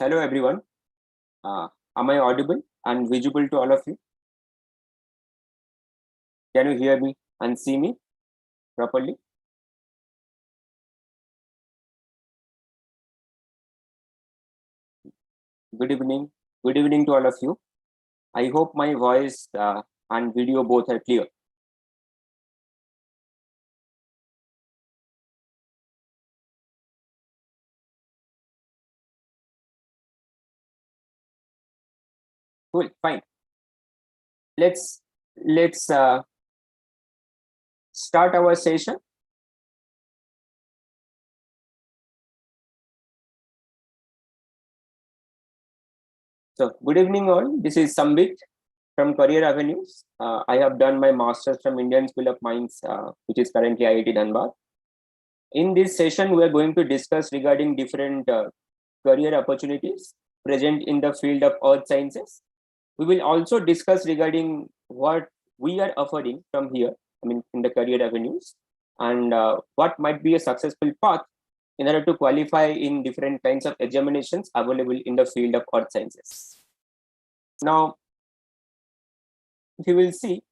Hello everyone. Am I audible and visible to all of you? Can you hear me and see me properly? Good evening. Good evening to all of you. I hope my voice and video both are clear. Cool, fine. Let's start our session. So, good evening all. This is Sambit from Career Avenues. I have done my master's from Indian School of Mines, which is currently IIT Dhanbad. In this session, we are going to discuss regarding different career opportunities present in the field of earth sciences. We will also discuss regarding what we are offering from here, in the career avenues, and what might be a successful path in order to qualify in different kinds of examinations available in the field of earth sciences. Now, if you will see,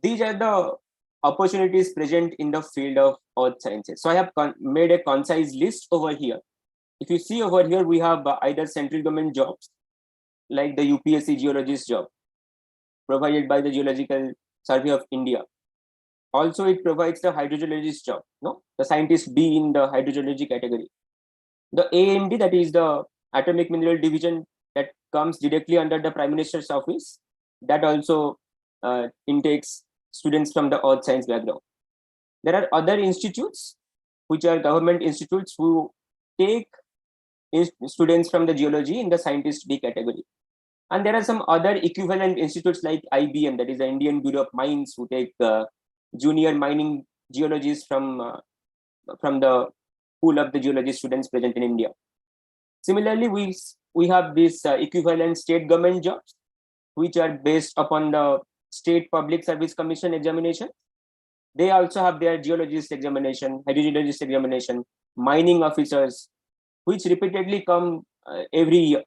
these are the opportunities present in the field of earth sciences. So I have made a concise list over here. If you see over here, we have either central government jobs, like the UPSC geologist job, provided by the Geological Survey of India. Also, it provides the hydrogeologist job, the scientist B in the hydrogeology category. The AMD, that is the Atomic Mineral Division, that comes directly under the Prime Minister's office, that also intakes students from the earth science background. There are other institutes, which are government institutes, who take students from the geology in the scientist B category. And there are some other equivalent institutes like IBM, that is the Indian Bureau of Mines, who take junior mining geologists from the pool of the geology students present in India. Similarly, we have these equivalent state government jobs, which are based upon the State Public Service Commission examination. They also have their geologist examination, hydrogeologist examination, mining officers, which repeatedly come every year.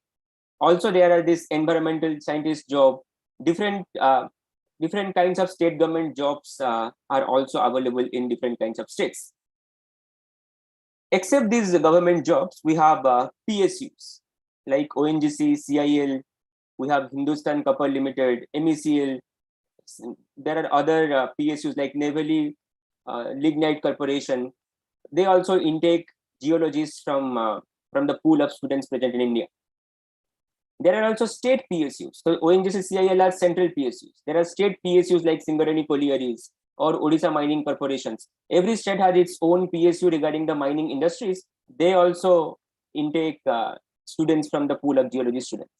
Also, there are this environmental scientist job. Different kinds of state government jobs are also available in different kinds of states. Except these government jobs, we have PSUs like ONGC, CIL. We have Hindustan Copper Limited, MECL. There are other PSUs like Navali Lignite Corporation. They also intake geologists from the pool of students present in India. There are also state PSUs. So ONGC, CIL are central PSUs. There are state PSUs like Singareni Collieries or Odisha Mining Corporations. Every state has its own PSU regarding the mining industries. They also intake students from the pool of geology students.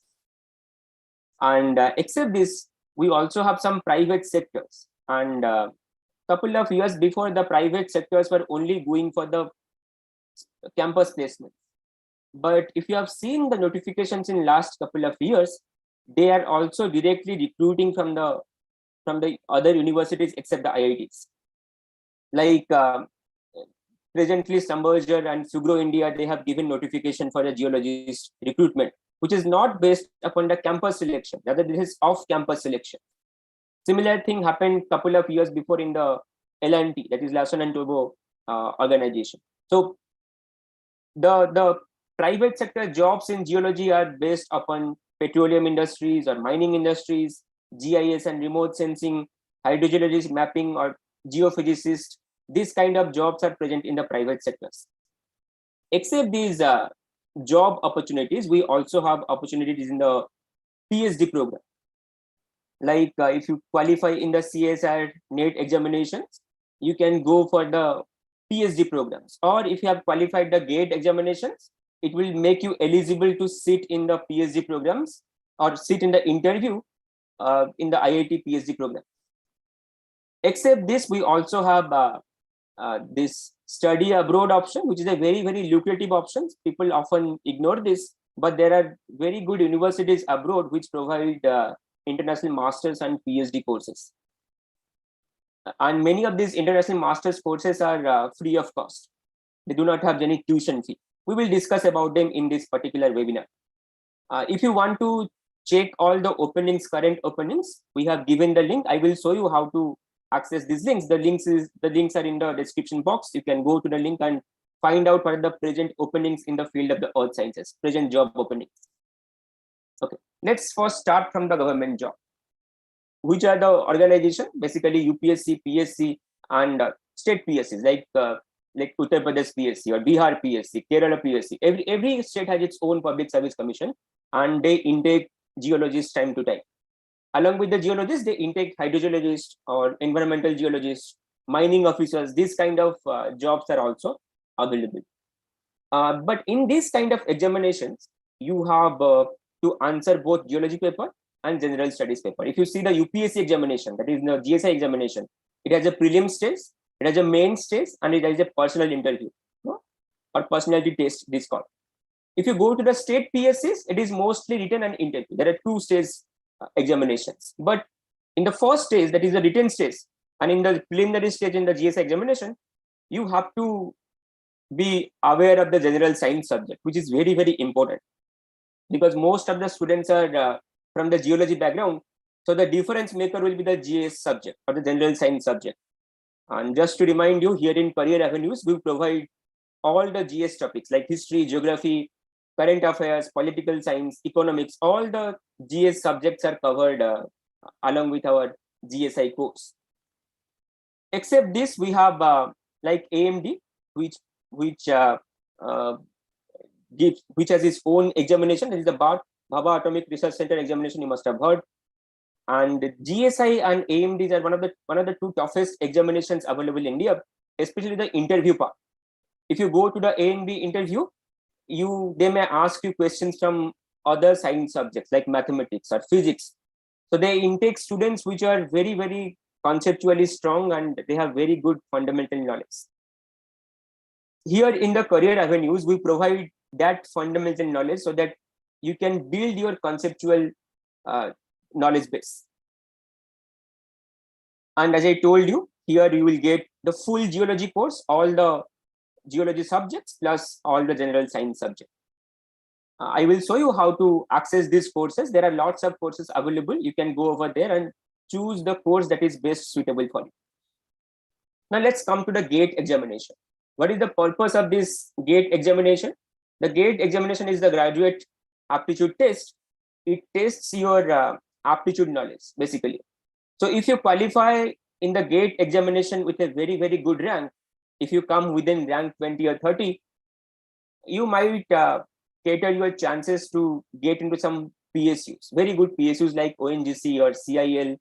And except this, we also have some private sectors. And a couple of years before, the private sectors were only going for the campus placement. But if you have seen the notifications in last couple of years, they are also directly recruiting from the other universities except the IITs. Like presently, Sambit and Sugro India, they have given notification for the geologist recruitment, which is not based upon the campus selection. Rather, this is off-campus selection. Similar thing happened a couple of years before in the LNT, that is Larsen and Toubro organization. So the private sector jobs in geology are based upon petroleum industries or mining industries, GIS and remote sensing, hydrogeologist mapping, or geophysicist. These kind of jobs are present in the private sectors. Except these job opportunities, we also have opportunities in the PhD program. Like if you qualify in the CSIR NET examinations, you can go for the PhD programs. Or if you have qualified the GATE examinations, it will make you eligible to sit in the PhD programs or sit in the interview in the IIT PhD program. Except this, we also have this study abroad option, which is a very, very lucrative option. People often ignore this, but there are very good universities abroad which provide international masters and PhD courses. And many of these international masters courses are free of cost. They do not have any tuition fee. We will discuss about them in this particular webinar. If you want to check all the openings, current openings, we have given the link. I will show you how to access these links. The links are in the description box. You can go to the link and find out what are the present openings in the field of the earth sciences, present job openings. Okay, let's first start from the government job. Which are the organization? Basically UPSC, PSC, and state PSCs like Uttar Pradesh PSC or Bihar PSC, Kerala PSC. Every state has its own public service commission, and they intake geologists time to time. Along with the geologists, they intake hydrogeologists or environmental geologists, mining officers. These kind of jobs are also available. But in this kind of examinations, you have to answer both geology paper and general studies paper. If you see the UPSC examination, that is the GSI examination, it has a prelim stage, it has a main stage, and it has a personal interview, or personality test, this called. If you go to the state PSCs, it is mostly written and interview. There are two stage examinations. But in the first stage, that is the written stage, and in the preliminary stage in the GSI examination, you have to be aware of the general science subject, which is very, very important, because most of the students are from the geology background. So the difference maker will be the GS subject or the general science subject. And just to remind you, here in Career Avenues, we provide all the GS topics like history, geography, current affairs, political science, economics. All the GS subjects are covered along with our GSI course. Except this, we have like AMD, which has its own examination. That is the Bhabha Atomic Research Center examination. You must have heard. And GSI and AMDs are one of the two toughest examinations available in India, especially the interview part. If you go to the AMD interview, they may ask you questions from other science subjects like mathematics or physics. So they intake students which are very, very conceptually strong and they have very good fundamental knowledge. Here in the Career Avenues, we provide that fundamental knowledge so that you can build your conceptual knowledge base. And as I told you, here you will get the full geology course, all the geology subjects plus all the general science subjects. I will show you how to access these courses. There are lots of courses available. You can go over there and choose the course that is best suitable for you. Now let's come to the GATE examination. What is the purpose of this GATE examination? The GATE examination is the graduate aptitude test. It tests your aptitude knowledge, basically. So if you qualify in the GATE examination with a very, very good rank, if you come within rank 20 or 30, you might cater your chances to get into some PSUs, very good PSUs like ONGC or CIL.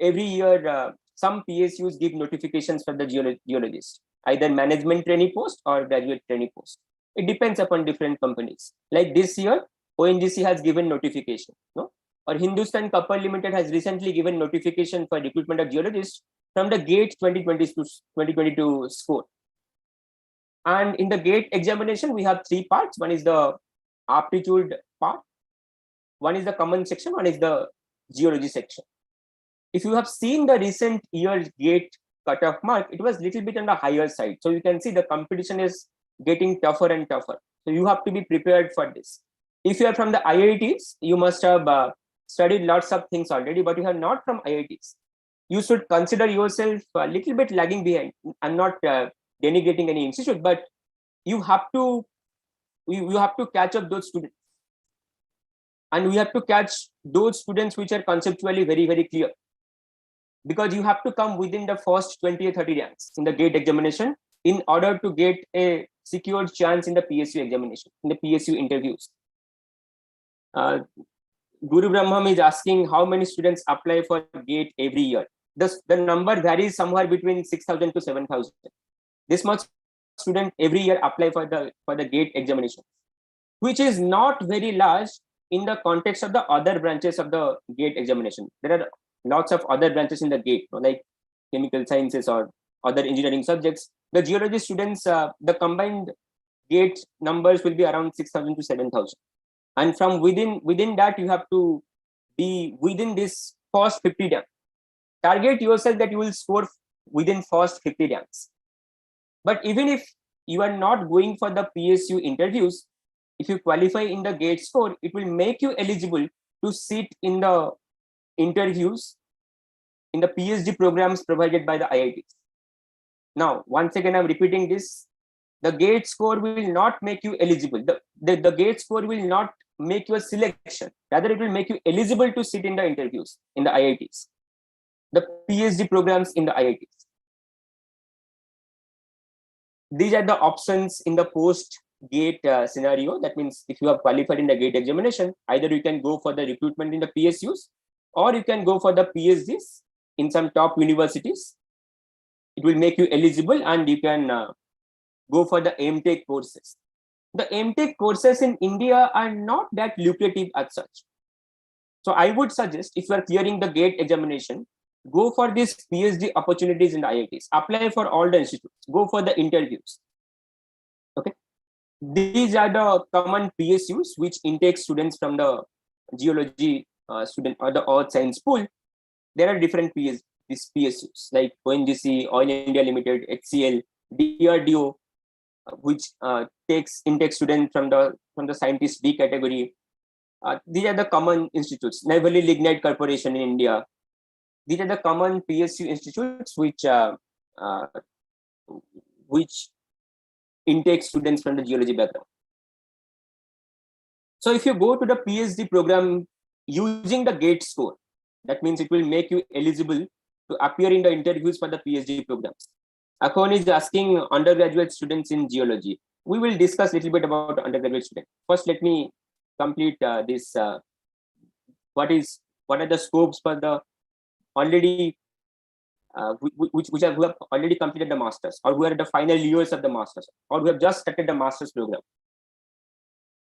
Every year, some PSUs give notifications for the geologist, either management trainee post or graduate trainee post. It depends upon different companies. Like this year, ONGC has given notification, no? Or Hindustan Copper Limited has recently given notification for recruitment of geologists from the GATE 2022 score. And in the GATE examination, we have three parts. One is the aptitude part, one is the common section, one is the geology section. If you have seen the recent year's GATE cutoff mark, it was a little bit on the higher side. So you can see the competition is getting tougher and tougher. So you have to be prepared for this. If you are from the IITs, you must have studied lots of things already, but you are not from IITs. You should consider yourself a little bit lagging behind. I'm not denigrating any institute, but you have to catch up those students. And we have to catch those students which are conceptually very, very clear. Because you have to come within the first 20 or 30 ranks in the GATE examination in order to get a secured chance in the PSU examination, in the PSU interviews. Guru Brahmam is asking how many students apply for GATE every year. The number varies somewhere between 6,000 to 7,000. This much student every year apply for the GATE examination, which is not very large in the context of the other branches of the GATE examination. There are lots of other branches in the GATE, like chemical sciences or other engineering subjects. The geology students, the combined GATE numbers will be around 6,000 to 7,000. And from within that, you have to be within this first 50 ranks. Target yourself that you will score within first 50 ranks. But even if you are not going for the PSU interviews, if you qualify in the GATE score, it will make you eligible to sit in the interviews in the PhD programs provided by the IITs. Now, once again, I'm repeating this. The GATE score will not make you eligible. The GATE score will not make you a selection. Rather, it will make you eligible to sit in the interviews in the IITs, the PhD programs in the IITs. These are the options in the post-GATE scenario. That means if you have qualified in the GATE examination, either you can go for the recruitment in the PSUs, or you can go for the PhDs in some top universities. It will make you eligible, and you can go for the MTech courses. The MTech courses in India are not that lucrative as such. So I would suggest, if you are clearing the GATE examination, go for these PhD opportunities in the IITs. Apply for all the institutes. Go for the interviews. Okay. These are the common PSUs which intake students from the geology student or the earth science pool. There are different these PSUs like ONGC, Oil India Limited, HCL, DRDO, which intake students from the scientist B category. These are the common institutes. Navali Lignite Corporation in India. These are the common PSU institutes which intake students from the geology background. So if you go to the PhD program using the GATE score, that means it will make you eligible to appear in the interviews for the PhD programs. Akhon is asking undergraduate students in geology. We will discuss a little bit about undergraduate students. First, let me complete this. What are the scopes for the already who have already completed the masters, or who are at the final years of the masters, or who have just started the masters program.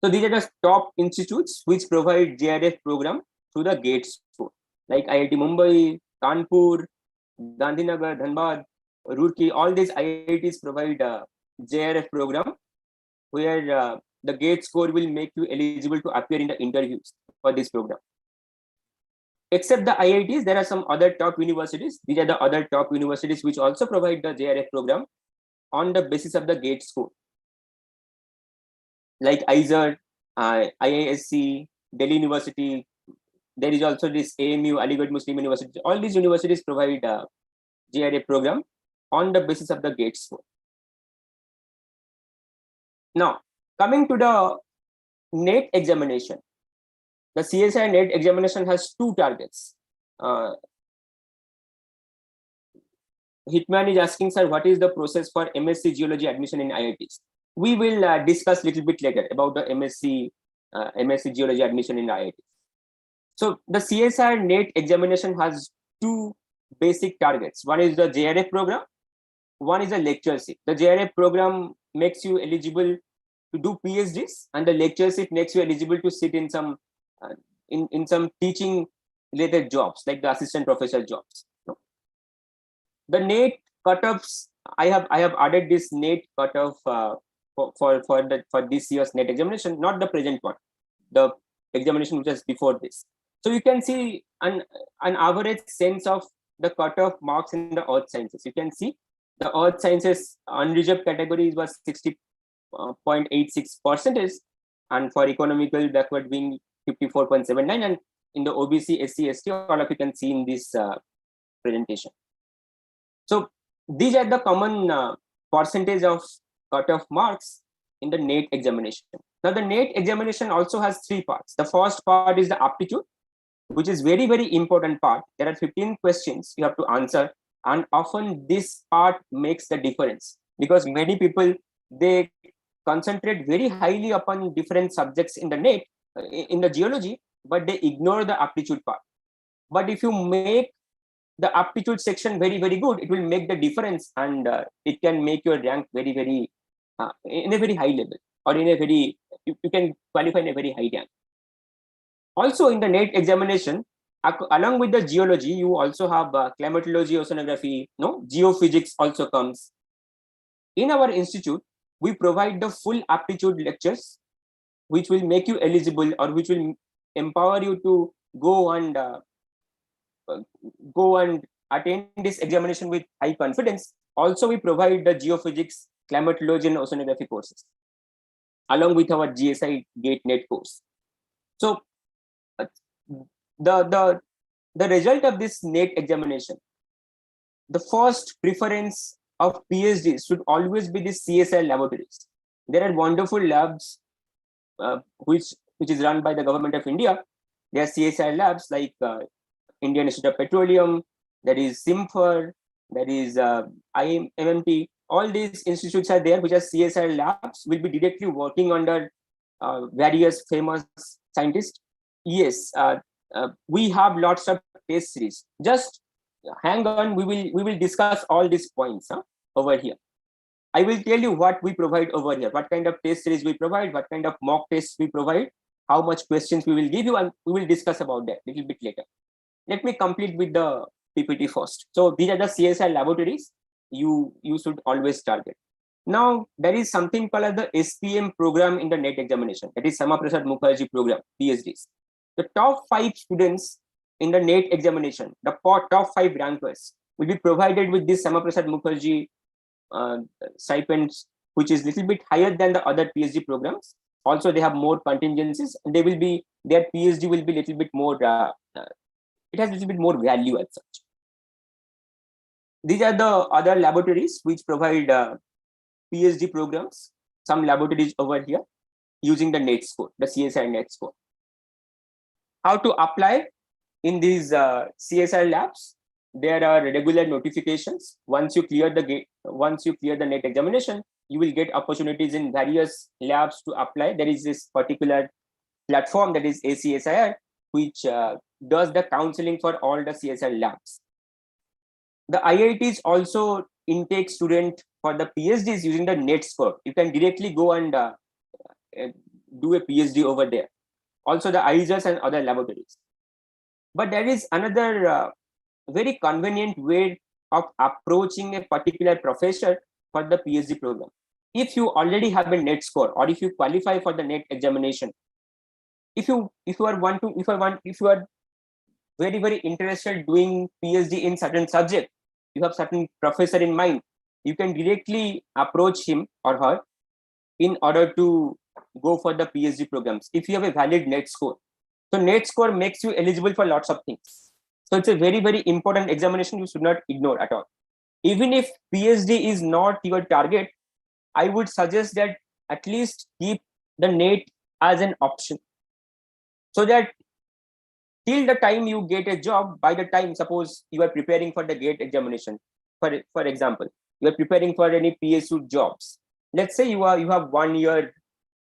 So these are the top institutes which provide JRF program through the GATE score, like IIT Mumbai, Kanpur, Gandhinagar, Dhanbad, Roorkee. All these IITs provide JRF program where the GATE score will make you eligible to appear in the interviews for this program. Except the IITs, there are some other top universities. These are the other top universities which also provide the JRF program on the basis of the GATE score, like IISER, IISc, Delhi University. There is also this AMU, Aligarh Muslim University. All these universities provide JRF program on the basis of the GATE score. Now, coming to the NET examination. The CSIR NET examination has two targets. Hitman is asking, sir, what is the process for MSc Geology admission in IITs? We will discuss a little bit later about the MSc Geology admission in IITs. So the CSIR NET examination has two basic targets. One is the JRF program, one is a lectureship. The JRF program makes you eligible to do PhDs, and the lectureship makes you eligible to sit in some in some teaching related jobs, like the assistant professor jobs. The NET cutoffs, I have added this NET cutoff for this year's NET examination, not the present one, the examination which was before this. So you can see an average sense of the cutoff marks in the earth sciences. You can see the earth sciences unreserved categories was 60.86%, and for economical backward being 54.79, and in the OBC, SC, ST, all of you can see in this presentation. So these are the common percentage of cutoff marks in the NET examination. Now the NET examination also has three parts. The first part is the aptitude, which is very, very important part. There are 15 questions you have to answer, and often this part makes the difference, because many people, they concentrate very highly upon different subjects in the NET, in the geology, but they ignore the aptitude part. But if you make the aptitude section very, very good, it will make the difference, and it can make your rank very, very in a very high level, or in a very, you can qualify in a very high rank. Also in the NET examination, along with the geology, you also have climatology, oceanography, geophysics also comes. In our institute, we provide the full aptitude lectures, which will make you eligible, or which will empower you to go and attend this examination with high confidence. Also, we provide the geophysics, climatology and oceanography courses, along with our GSI GATE NET course. So uh, the result of this NET examination, the first preference of PhD should always be the CSIR laboratories. There are wonderful labs which is run by the government of India. There are CSIR labs like Indian Institute of Petroleum, there is SIMFER, there is IIMMT. All these institutes are there, which are CSIR labs, will be directly working under various famous scientists. Yes, we have lots of test series. Just hang on, we will discuss all these points over here. I will tell you what we provide over here, what kind of test series we provide, what kind of mock tests we provide, how much questions we will give you, and we will discuss about that a little bit later. Let me complete with the PPT first. So these are the CSIR laboratories you should always target. Now there is something called the SPM program in the NET examination. That is Sama Prasad Mukherjee program, PhDs. The top 5 students in the NET examination, the top 5 rankers, will be provided with this Sama Prasad Mukherjee stipends, which is little bit higher than the other PhD programs. Also, they have more contingencies, and their PhD will be little bit more. It has a little bit more value as such. These are the other laboratories which provide PhD programs. Some laboratories over here using the NET score, the CSIR NET score. How to apply in these CSIR labs? There are regular notifications. Once you clear the NET examination, you will get opportunities in various labs to apply. There is this particular platform, that is ACSIR, which does the counseling for all the CSIR labs. The IITs also intake student for the PhDs using the NET score. You can directly go and do a PhD over there. Also the Iits and other laboratories. But there is another very convenient way of approaching a particular professor for the PhD program. If you already have a NET score, or if you qualify for the NET examination, if you are very interested doing PhD in certain subject, you have certain professor in mind, you can directly approach him or her in order to go for the PhD programs if you have a valid NET score. So NET score makes you eligible for lots of things. So it's a very important examination you should not ignore at all. Even if PhD is not your target, I would suggest that at least keep the NET as an option, so that till the time you get a job, by the time, suppose you are preparing for the GATE examination, for example, you are preparing for any PSU jobs. Let's say you have 1 year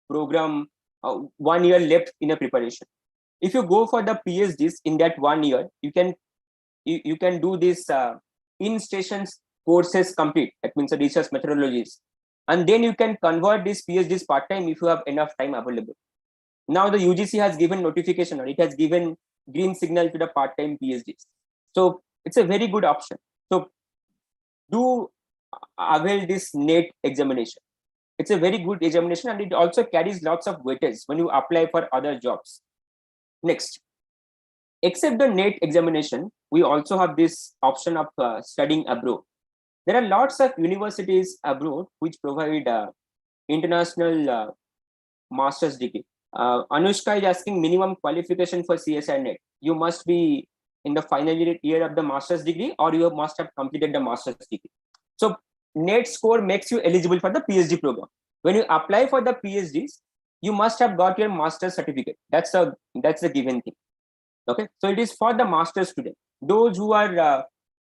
program, 1 year left in a preparation. If you go for the PhDs in that 1 year, you can do this in-stations courses complete. That means the research methodologies, and then you can convert these PhDs part-time if you have enough time available. Now the UGC has given notification, or it has given green signal to the part-time PhDs. So it's a very good option. So do avail this NET examination. It's a very good examination, and it also carries lots of weightage when you apply for other jobs. Next, except the NET examination, we also have this option of studying abroad. There are lots of universities abroad which provide international master's degree. Anushka is asking minimum qualification for CSIR NET. You must be in the final year of the master's degree, or you must have completed the master's degree. So NET score makes you eligible for the PhD program. When you apply for the PhDs, you must have got your master's certificate. That's a given thing. Okay, so it is for the master's student. Those who are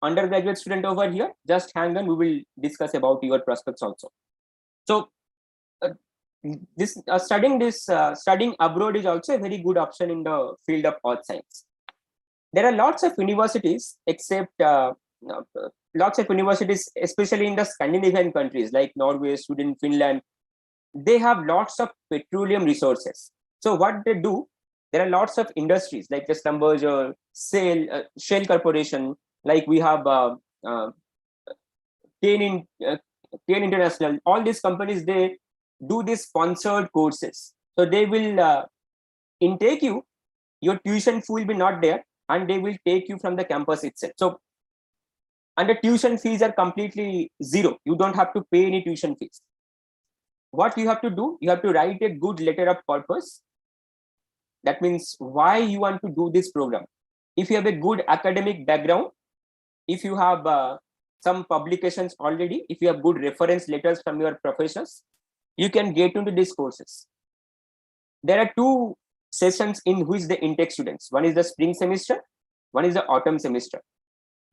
undergraduate student over here, just hang on. We will discuss about your prospects also. So studying abroad is also a very good option in the field of earth science. There are lots of universities, especially in the Scandinavian countries like Norway, Sweden, Finland. They have lots of petroleum resources. So what they do, there are lots of industries like the Schlumberger, Shell Corporation, like we have Kane International. All these companies, they do these sponsored courses. So they will intake you, your tuition fee will be not there, and they will take you from the campus itself. So And the tuition fees are completely zero. You don't have to pay any tuition fees. What you have to do, you have to write a good letter of purpose. That means why you want to do this program. If you have a good academic background, if you have some publications already, if you have good reference letters from your professors, you can get into these courses. There are two sessions in which they intake students. One is the spring semester, one is the autumn semester,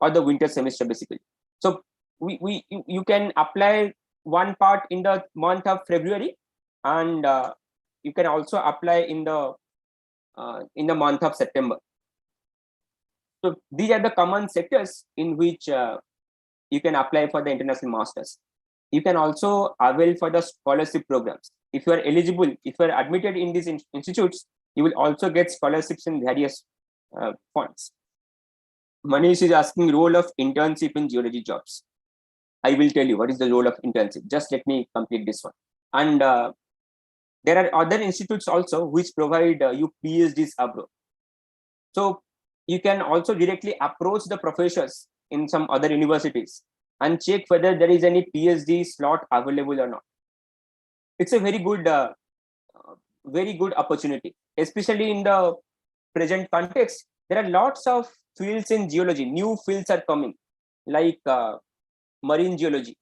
or the winter semester basically. So you can apply one part in the month of February, and you can also apply in the month of September. So these are the common sectors in which you can apply for the international masters. You can also avail for the scholarship programs. If you are eligible, if you are admitted in these institutes, you will also get scholarships in various funds. Manish is asking role of internship in geology jobs. I will tell you what is the role of internship. Just let me complete this one. And there are other institutes also which provide you PhDs abroad. So you can also directly approach the professors in some other universities and check whether there is any PhD slot available or not. It's a very good opportunity, especially in the present context. There are lots of fields in geology. New fields are coming, like marine geology,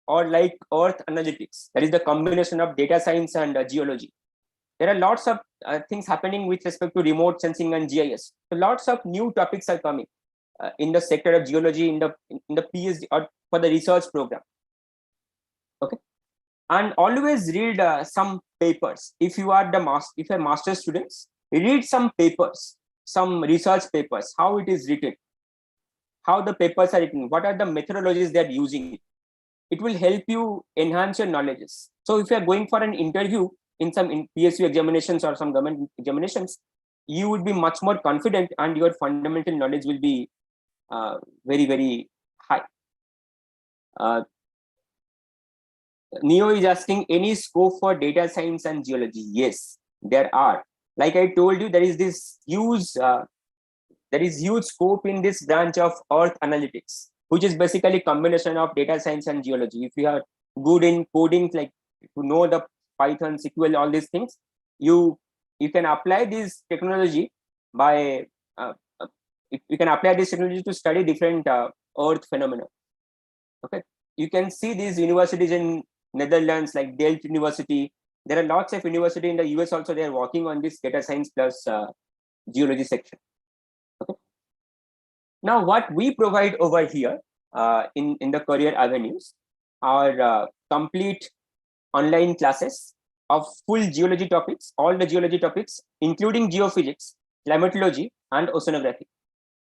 or like earth analytics. That is the combination of data science and geology. There are lots of things happening with respect to remote sensing and GIS. So lots of new topics are coming in the sector of geology, in the PhD or for the research program. Okay, and always read some papers. If you are if you're master students, read some papers, some research papers, how it is written, how the papers are written, what are the methodologies they are using. It will help you enhance your knowledges. So if you are going for an interview in some PSU examinations or some government examinations, you would be much more confident and your fundamental knowledge will be very, very high. Neo is asking any scope for data science and geology. Yes, there are. Like I told you, there is this huge scope in this branch of earth analytics, which is basically combination of data science and geology. If you are good in coding, like to know the Python, SQL, all these things, you can apply this technology by you can apply this technology to study different earth phenomena. Okay, you can see these universities in Netherlands, like Delft University. There are lots of universities in the US also. They are working on this data science plus geology section. Okay. Now, what we provide over here in the career avenues are complete online classes of full geology topics, all the geology topics, including geophysics, climatology, and oceanography.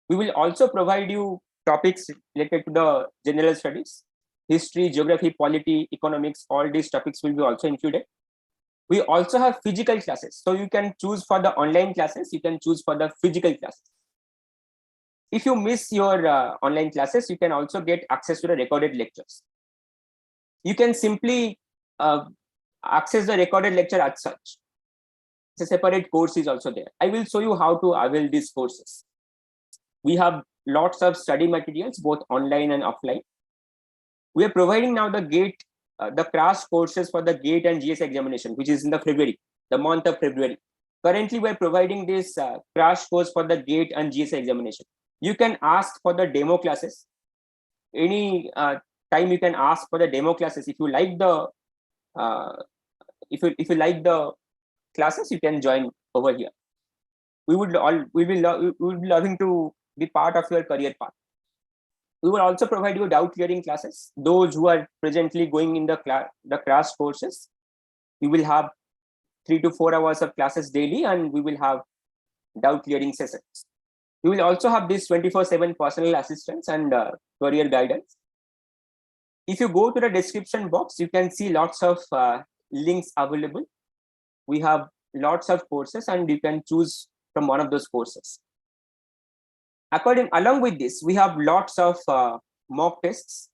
We will also provide you topics related to the general studies, history, geography, polity, economics. All these topics will be also included. We also have physical classes. So you can choose for the online classes, you can choose for the physical classes. If you miss your online classes, you can also get access to the recorded lectures. You can simply access the recorded lecture as such. It's a separate course is also there. I will show you how to avail these courses. We have lots of study materials, both online and offline. We are providing now the GATE, the crash courses for the GATE and GS examination, which is in the month of February. Currently, we are providing this crash course for the GATE and GS examination. You can ask for the demo classes. Any time you can ask for the demo classes. If you like the if you like the classes, you can join over here. We will be loving to be part of your career path. We will also provide you doubt clearing classes. Those who are presently going in the crash courses, we will have 3 to 4 hours of classes daily, and we will have doubt clearing sessions. We will also have this 24/7 personal assistance and career guidance. If you go to the description box, you can see lots of links available. We have lots of courses, and you can choose from one of those courses. Along with this, we have lots of mock tests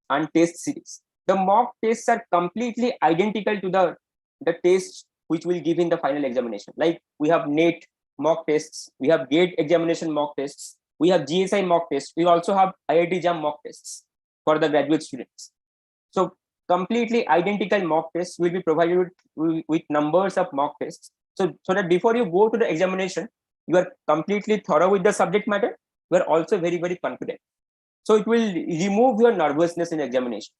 and test series. The mock tests are completely identical to the tests which we'll give in the final examination. Like we have NET mock tests, we have GATE examination mock tests, we have GSI mock tests. We also have IIT Jam mock tests for the graduate students. So completely identical mock tests will be provided with numbers of mock tests. So that before you go to the examination, you are completely thorough with the subject matter. You are also very, very confident. So it will remove your nervousness in examination.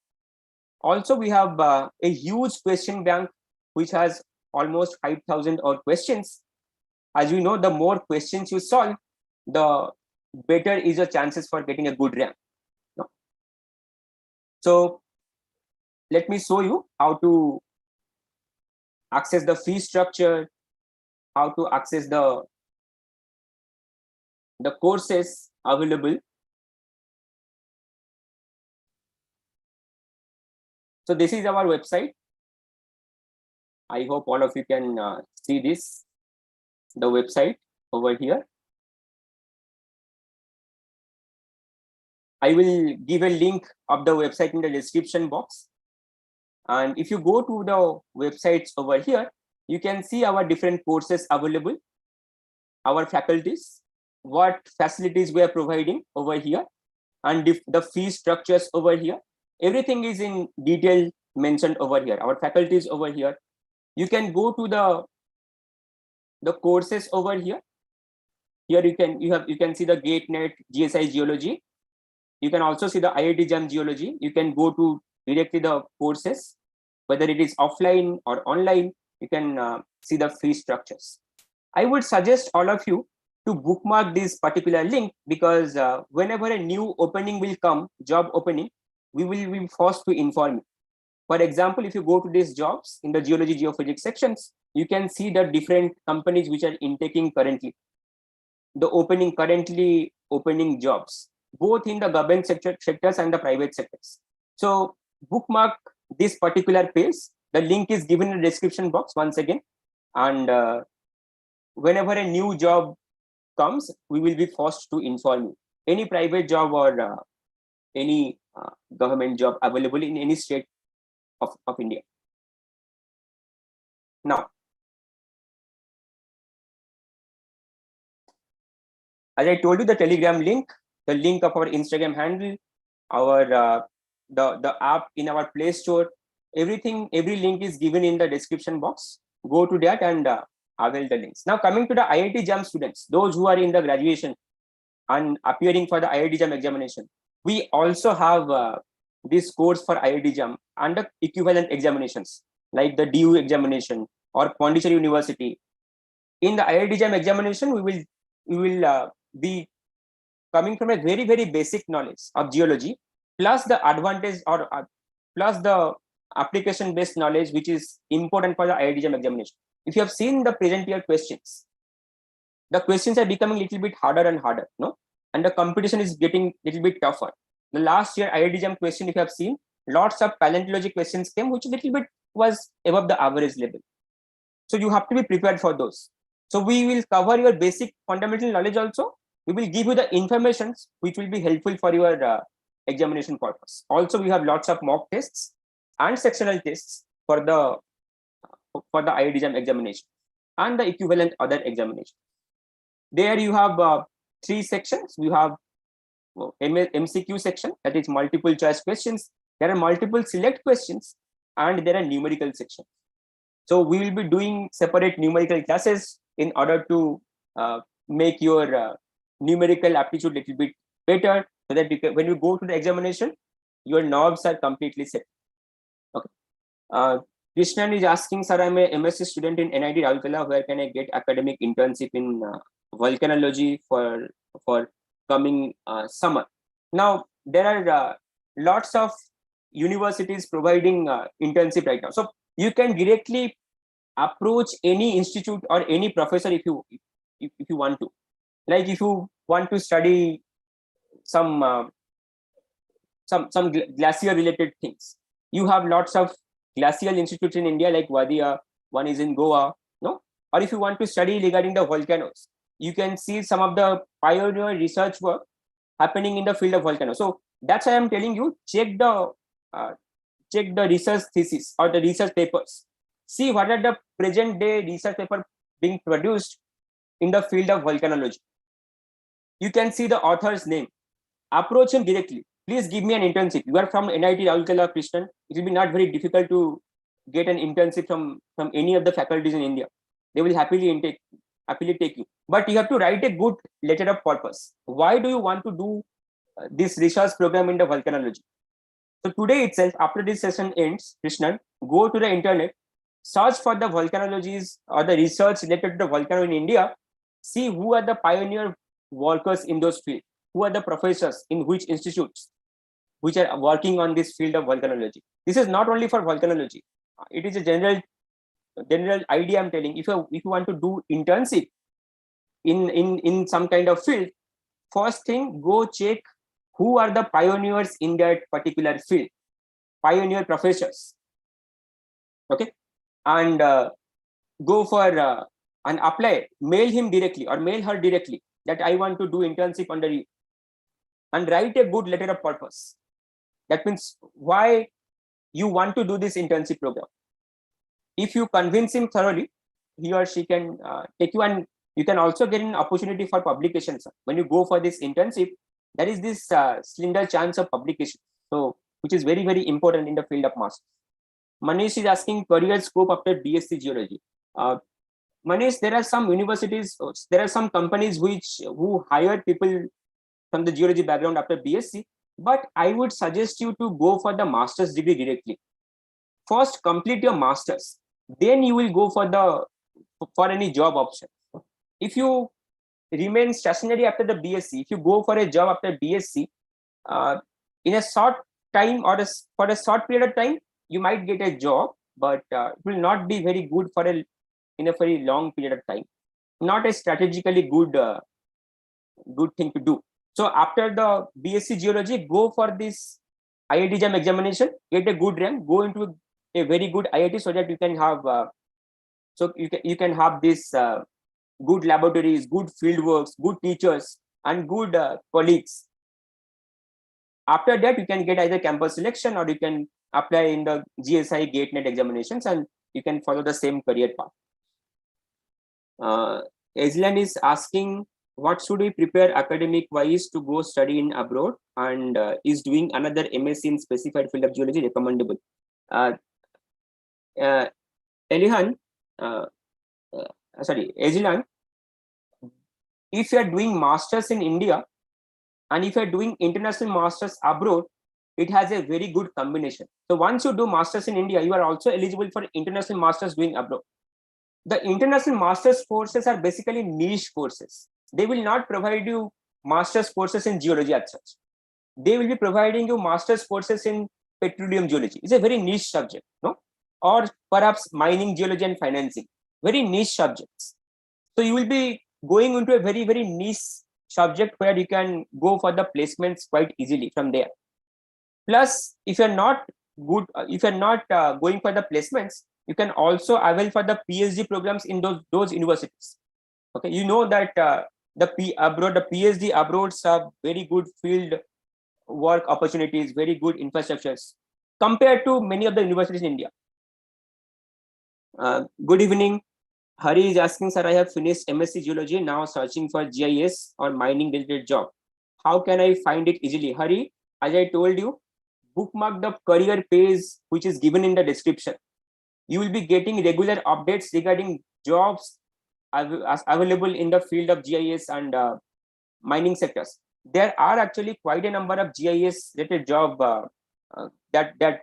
Also, we have a huge question bank, which has almost 5,000 odd questions. As you know, the more questions you solve, the better is your chances for getting a good rank. No? So let me show you how to access the fee structure, how to access the courses available. So this is our website. I hope all of you can see this, the website over here. I will give a link of the website in the description box. And if you go to the websites over here, you can see our different courses available, our faculties, what facilities we are providing over here, and the fee structures over here. Everything is in detail mentioned over here. Our faculties over here. You can go to the courses over here. Here you can see the GateNet GSI Geology. You can also see the IIT Jam Geology. You can go to directly the courses, whether it is offline or online. You can see the fee structures. I would suggest all of you to bookmark this particular link, because whenever a new opening will come, job opening, we will be forced to inform you. For example, if you go to these jobs in the geology, geophysics sections, you can see the different companies which are intaking currently. The currently opening jobs, both in the government sectors and the private sectors. So bookmark this particular page. The link is given in the description box once again. And whenever a new job comes, we will be forced to inform you. Any private job or any government job available in any state of India. Now, as I told you, the Telegram link, the link of our Instagram handle, our the app in our Play Store, every link is given in the description box. Go to that and avail the links. Now, coming to the IIT Jam students, those who are in the graduation and appearing for the IIT Jam examination, we also have this course for IIT Jam and the equivalent examinations like the DU examination or Pondicherry University. In the IIT Jam examination, we will be coming from a very, very basic knowledge of geology, plus the advantage or plus the application-based knowledge, which is important for the IIT Jam examination. If you have seen the present year questions, the questions are becoming a little bit harder and harder, no? And the competition is getting a little bit tougher. The last year IIT Jam question, if you have seen, lots of paleontology questions came, which a little bit was above the average level. So you have to be prepared for those. So we will cover your basic fundamental knowledge also. We will give you the informations which will be helpful for your examination purpose. Also, we have lots of mock tests and sectional tests for the IIT Jam examination and the equivalent other examination. There you have 3 sections. You have MCQ section, that is multiple choice questions. There are multiple select questions, and there are numerical sections. So we will be doing separate numerical classes in order to make your numerical aptitude a little bit better, so that when you go to the examination, your knobs are completely set. Okay. Krishnan is asking, sir, I'm a MSc student in NIT Raulkela. Where can I get academic internship in volcanology for coming summer? Now, there are lots of universities providing internship right now. So you can directly approach any institute or any professor if you want to. Like if you want to study some glacier related things, you have lots of glacial institutes in India, like Wadia, one is in Goa, no? Or if you want to study regarding the volcanoes, you can see some of the pioneer research work happening in the field of volcanoes. So that's why I'm telling you, check the research thesis or the research papers. See what are the present day research paper being produced in the field of volcanology. You can see the author's name. Approach him directly. Please give me an internship. You are from NIT Raulkela, Krishnan. It will be not very difficult to get an internship from any of the faculties in India. They will happily take you. But you have to write a good letter of purpose. Why do you want to do this research program in the volcanology? So today itself, after this session ends, Krishnan, go to the internet, search for the volcanologies or the research related to the volcano in India. See who are the pioneer workers in those fields. Who are the professors in which institutes which are working on this field of volcanology. This is not only for volcanology. It is a general idea I'm telling. If you want to do internship in some kind of field, first thing, go check who are the pioneers in that particular field, pioneer professors. Okay, and go for and apply. Mail him directly or mail her directly that I want to do internship under you, and write a good letter of purpose. That means why you want to do this internship program. If you convince him thoroughly, he or she can take you, and you can also get an opportunity for publications. When you go for this internship, there is this slender chance of publication, so which is very, very important in the field of masters. Manish is asking career scope after BSc Geology. Manish, there are some universities, there are some companies who hire people from the geology background after BSc, but I would suggest you to go for the master's degree directly. First, complete your master's, then you will go for any job option. If you remain stationary after the BSc, if you go for a job after BSc, in a short time or for a short period of time, you might get a job, but it will not be very good in a very long period of time. Not a strategically good thing to do. So after the BSc Geology, go for this IIT Jam examination, get a good rank, go into a very good IIT so that you can have this good laboratories, good field works, good teachers, and good colleagues. After that, you can get either campus selection or you can apply in the GSI GATE NET examinations, and you can follow the same career path. Aislan is asking, what should we prepare academic wise to go study in abroad, and is doing another MSc in specified field of geology recommendable? Aislan, if you are doing masters in India and if you are doing international masters abroad, it has a very good combination. So once you do masters in India, you are also eligible for international masters doing abroad. The international masters courses are basically niche courses. They will not provide you masters courses in geology as such. They will be providing you masters courses in petroleum geology. It's a very niche subject, no? Or perhaps mining geology and financing, very niche subjects. So you will be going into a very, very niche subject where you can go for the placements quite easily from there. Plus, if you're not going for the placements, you can also avail for the PhD programs in those universities. Okay, you know that the PhD abroad have very good field work opportunities, very good infrastructures compared to many of the universities in India. Good evening. Hari is asking, sir, I have finished MSc Geology, now searching for GIS or mining related job. How can I find it easily? Hari, as I told you, bookmark the career page which is given in the description. You will be getting regular updates regarding jobs available in the field of GIS and mining sectors. There are actually quite a number of GIS related job that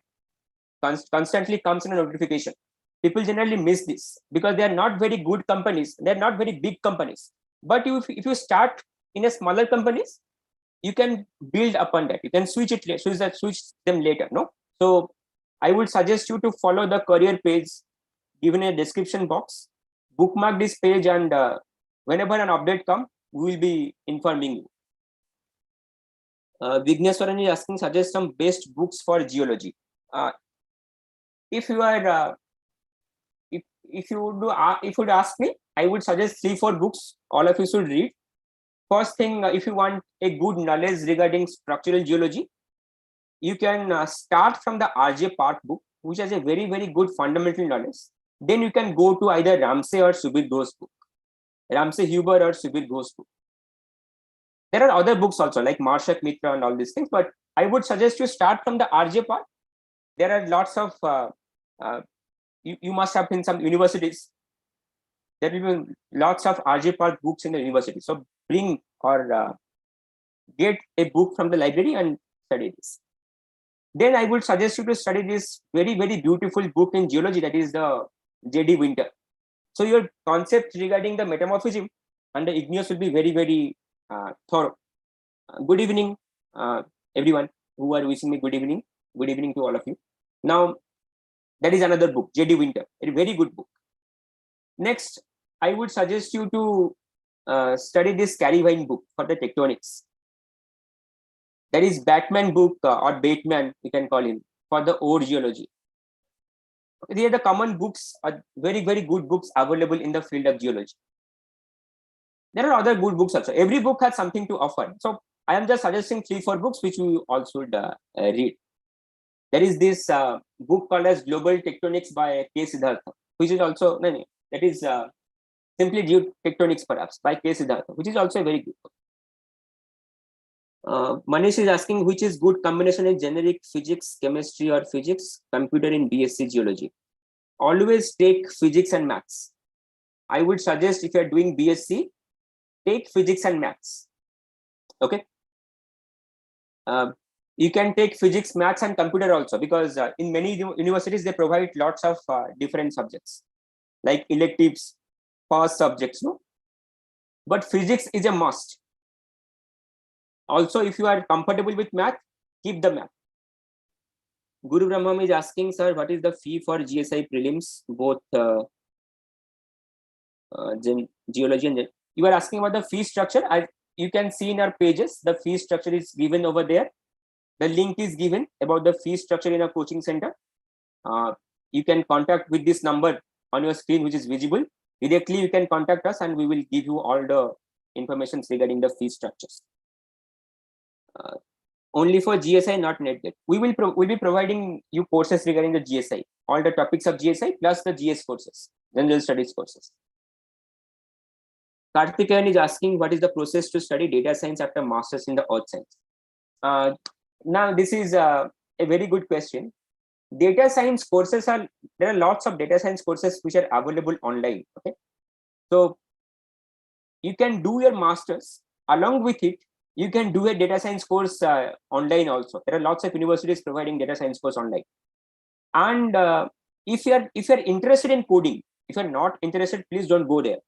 constantly comes in a notification. People generally miss this because they are not very good companies. They are not very big companies. But if you start in a smaller companies, you can build upon that. You can switch them later. No, so I would suggest you to follow the career page given in a description box. Bookmark this page, and whenever an update comes, we will be informing you. Vigneswaran is asking, suggest some best books for geology. If you are if you would ask me, I would suggest 3-4 books all of you should read. First thing, if you want a good knowledge regarding structural geology, you can start from the RJ Park book, which has a very, very good fundamental knowledge. Then you can go to either Ramsey or Subir Ghosh book, Ramsey Huber or Subir Ghosh book. There are other books also like Marshak Mitra and all these things, but I would suggest you start from the RJ part. There are lots of, you must have in some universities, there will be lots of RJ part books in the university. So bring or get a book from the library and study this. Then I would suggest you to study this very, very beautiful book in geology, that is the J.D. Winter. So your concept regarding the metamorphism and the igneous will be very, very thorough. Good evening, everyone who are wishing me good evening. Good evening to all of you. Now, that is another book, J.D. Winter, a very good book. Next, I would suggest you to study this Carey Vine book for the tectonics. That is Batman book or Bateman, you can call him, for the ore geology. These are the common books, are very, very good books available in the field of geology. There are other good books also. Every book has something to offer. So I am just suggesting 3-4 books which you all should read. There is this book called as Global Tectonics by K. Siddhartha, which is also, that is simply Geotectonics perhaps by K. Siddhartha, which is also a very good book. Manish is asking which is good combination in generic physics, chemistry or physics, computer in BSc Geology. Always take physics and maths. I would suggest if you are doing BSc, take physics and maths. Okay. You can take physics, maths and computer also, because in many universities, they provide lots of different subjects like electives, past subjects. No? But physics is a must. Also, if you are comfortable with math, keep the math. Guru Brahman is asking, sir, what is the fee for Gsi Prelims, both geology and you are asking about the fee structure. You can see in our pages, the fee structure is given over there. The link is given about the fee structure in a coaching center. You can contact with this number on your screen, which is visible. Directly, you can contact us and we will give you all the information regarding the fee structures. Only for GSI, not NetGet. We will be providing you courses regarding the GSI, all the topics of GSI plus the GS courses, General Studies courses. Karthikeyan is asking what is the process to study data science after masters in the earth science. Now this is a very good question. Data science courses there are lots of data science courses which are available online. Okay, so you can do your masters. Along with it, you can do a data science course online also. There are lots of universities providing data science course online. And if you're interested in coding, if you're not interested, please don't go there,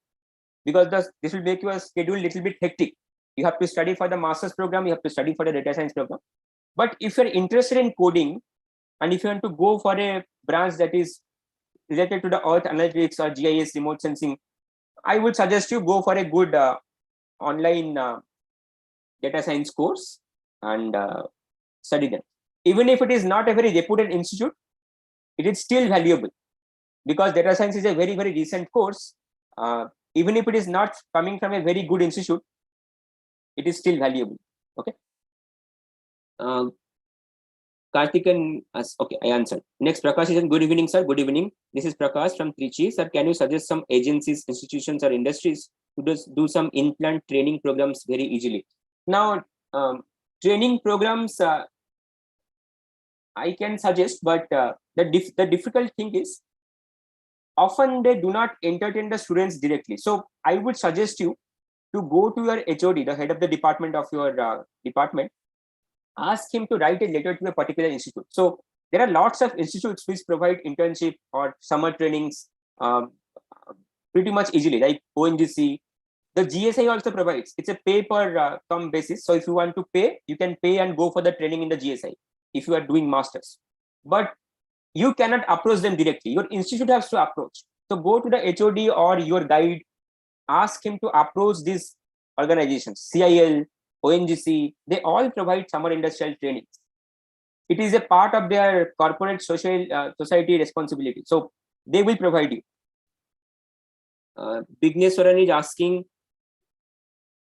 because this will make your schedule a little bit hectic. You have to study for the master's program, you have to study for the data science program. But if you're interested in coding, and if you want to go for a branch that is related to the earth analytics or GIS, remote sensing, I would suggest you go for a good online data science course and study them. Even if it is not a very reputed institute, it is still valuable, because data science is a very, very recent course. Even if it is not coming from a very good institute, it is still valuable. Okay. Karthikeyan, okay, I answered. Next, Prakash is good evening, sir. Good evening. This is Prakash from Trichy. Sir, can you suggest some agencies, institutions, or industries who do some in-plant training programs very easily? Now, training programs I can suggest, but the difficult thing is often they do not entertain the students directly. So I would suggest you to go to your HOD, the head of the department of your department, ask him to write a letter to a particular institute. So there are lots of institutes which provide internship or summer trainings pretty much easily, like ONGC. The GSI also provides. It's a pay per come basis. So if you want to pay, you can pay and go for the training in the GSI if you are doing masters. But you cannot approach them directly. Your institute has to approach. So go to the HOD or your guide, ask him to approach these organizations, CIL, ONGC. They all provide summer industrial trainings. It is a part of their corporate society responsibility. So they will provide you. Bigneswaran is asking,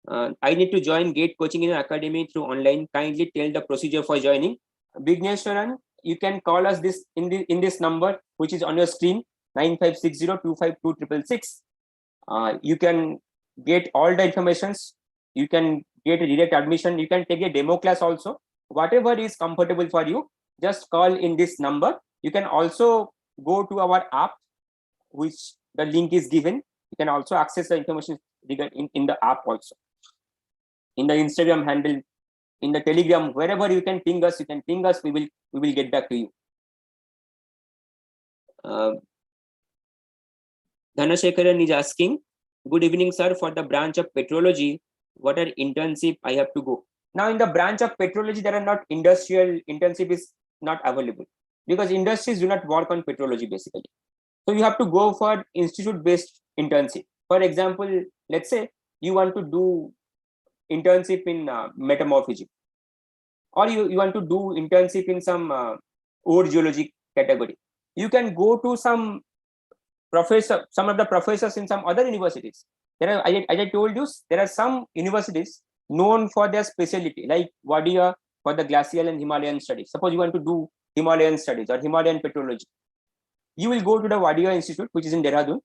I need to join GATE coaching in an academy through online. Kindly tell the procedure for joining. Bigneswaran, you can call us in this number, which is on your screen, 9560252666. You can get all the informations. You can get a direct admission. You can take a demo class also. Whatever is comfortable for you, just call in this number. You can also go to our app, which the link is given. You can also access the information in the app also. In the Instagram handle, in the Telegram, wherever you can ping us, we will get back to you. Dhanashekaran is asking, good evening, sir. For the branch of petrology, what are internship I have to go? Now, in the branch of petrology, there are not industrial internship is not available because industries do not work on petrology basically. So you have to go for institute-based internship. For example, let's say you want to do internship in metamorphology, or you want to do internship in some ore geology category. You can go to some of the professors in some other universities. There are, as I told you, there are some universities known for their specialty, like Wadia for the glacial and Himalayan studies. Suppose you want to do Himalayan studies or Himalayan petrology. You will go to the Wadia Institute, which is in Dehradun.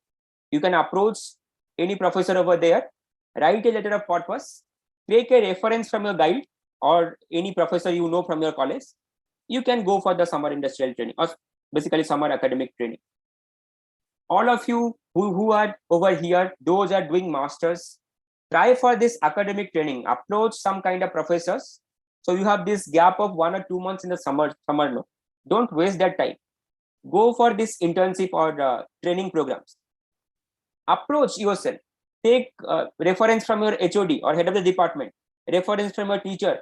You can approach any professor over there, write a letter of purpose, take a reference from your guide or any professor you know from your college. You can go for the summer industrial training or basically summer academic training. All of you who are over here, those are doing masters, try for this academic training, approach some kind of professors. So you have this gap of 1 or 2 months in the summer. No, don't waste that time. Go for this internship or training programs. Approach yourself. Take reference from your HOD or head of the department, reference from your teacher.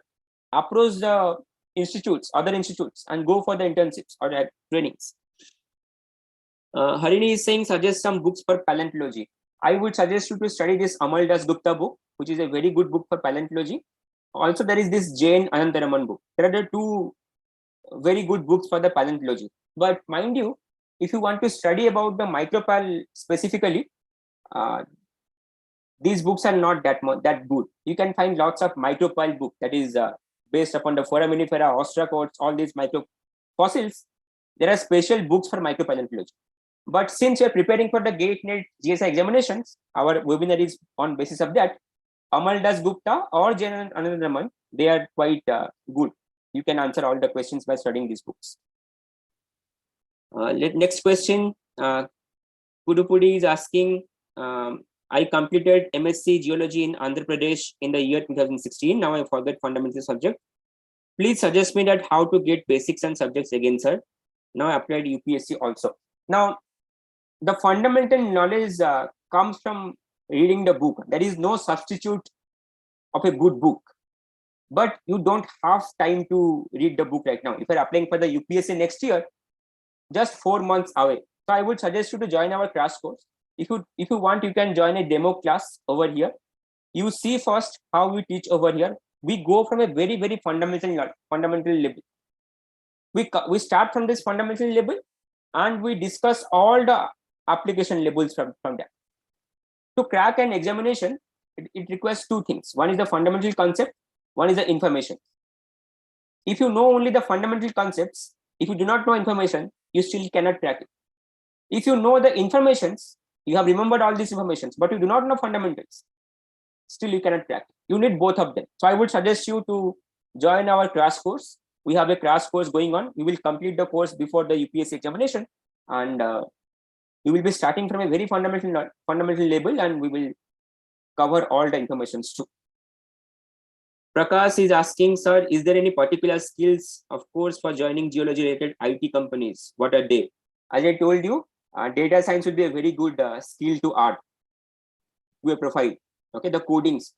Approach the institutes, other institutes, and go for the internships or trainings. Harini is saying, suggest some books for paleontology. I would suggest you to study this Amal Das Gupta book, which is a very good book for paleontology. Also, there is this Jain Anantaraman book. There are the two very good books for the paleontology. But mind you, if you want to study about the micropal specifically, these books are not that good. You can find lots of micropal book that is based upon the foraminifera, ostracods, all these micro fossils. There are special books for micropaleontology. But since you're preparing for the GATE NET GSI examinations, our webinar is on basis of that. Amal Das Gupta or Jain Anantaraman, they are quite good. You can answer all the questions by studying these books. Next question, Pudupudi is asking, I completed MSc Geology in Andhra Pradesh in the year 2016. Now I forget fundamental subject. Please suggest me that how to get basics and subjects again, sir. Now I applied UPSC also. Now, the fundamental knowledge comes from reading the book. There is no substitute of a good book. But you don't have time to read the book right now. If you're applying for the UPSC next year, just 4 months away. So I would suggest you to join our crash course. If you want, you can join a demo class over here. You see first how we teach over here. We go from a very, very fundamental level. We start from this fundamental level and we discuss all the application levels from that. To crack an examination, it requires two things. One is the fundamental concept, one is the information. If you know only the fundamental concepts, if you do not know information, you still cannot crack it. If you know the informations, you have remembered all these informations, but you do not know fundamentals, still you cannot crack it. You need both of them. So I would suggest you to join our crash course. We have a crash course going on. We will complete the course before the UPSC examination, and we will be starting from a very fundamental level, and we will cover all the informations too. Prakash is asking, sir, is there any particular skills, of course, for joining geology-related IT companies? What are they? As I told you, data science will be a very good skill to add to a profile. Okay, the codings,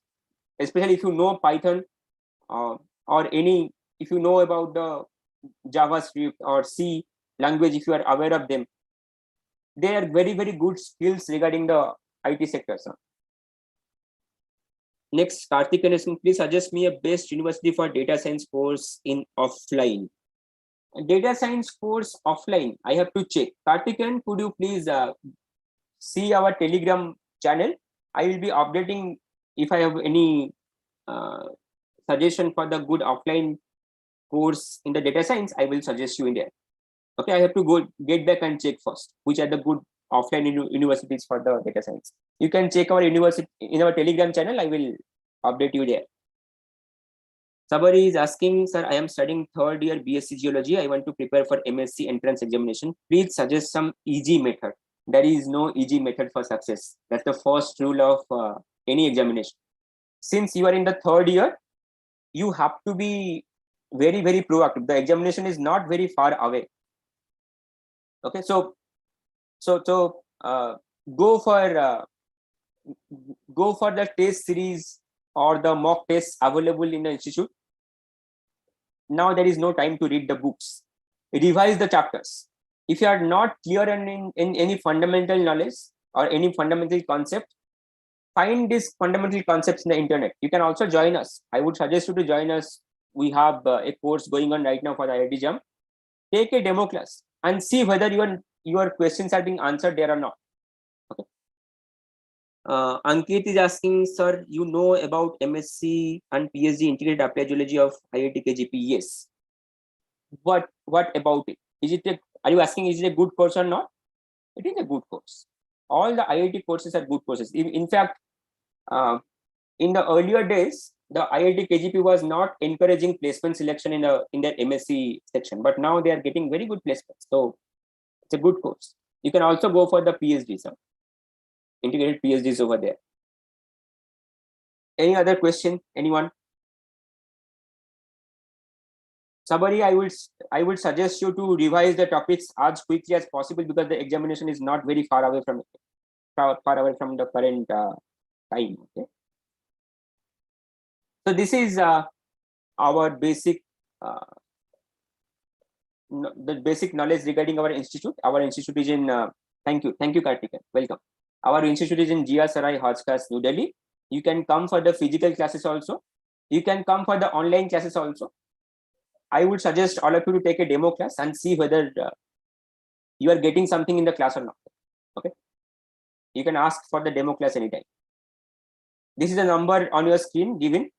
especially if you know Python or any, if you know about the JavaScript or C language, if you are aware of them, they are very, very good skills regarding the IT sector. Sir. Next, Karthik is asking, please suggest me a best university for data science course in offline. Data science course offline, I have to check. Karthikeyan, could you please see our Telegram channel? I will be updating if I have any suggestion for the good offline course in the data science. I will suggest you in there. Okay, I have to get back and check first which are the good offline universities for the data science. You can check our university in our Telegram channel. I will update you there. Somebody is asking, sir, I am studying third year BSc Geology. I want to prepare for MSc entrance examination. Please suggest some easy method. There is no easy method for success. That's the first rule of any examination. Since you are in the third year, you have to be very, very proactive. The examination is not very far away. Okay, so go for the test series or the mock tests available in the institute. Now there is no time to read the books. Revise the chapters. If you are not clear in any fundamental knowledge or any fundamental concept, find these fundamental concepts in the internet. You can also join us. I would suggest you to join us. We have a course going on right now for the IIT Jam. Take a demo class and see whether your questions are being answered there or not. Okay. Ankit is asking, sir, you know about MSc and PhD integrated applied geology of IIT KGP? Yes. What about it? Are you asking, is it a good course or not? It is a good course. All the IIT courses are good courses. In fact, in the earlier days, the IIT KGP was not encouraging placement selection in their MSc section, but now they are getting very good placements. So it's a good course. You can also go for the PhDs, integrated PhDs over there. Any other question? Anyone? Somebody, I would suggest you to revise the topics as quickly as possible because the examination is not very far away from the current time. Okay. So this is our basic the basic knowledge regarding our institute. Our institute is in thank you Karthikeyan, welcome. Our institute is in GSIR Hotcast, New Delhi. You can come for the physical classes also. You can come for the online classes also. I would suggest all of you to take a demo class and see whether you are getting something in the class or not. Okay. You can ask for the demo class anytime. This is a number on your screen given.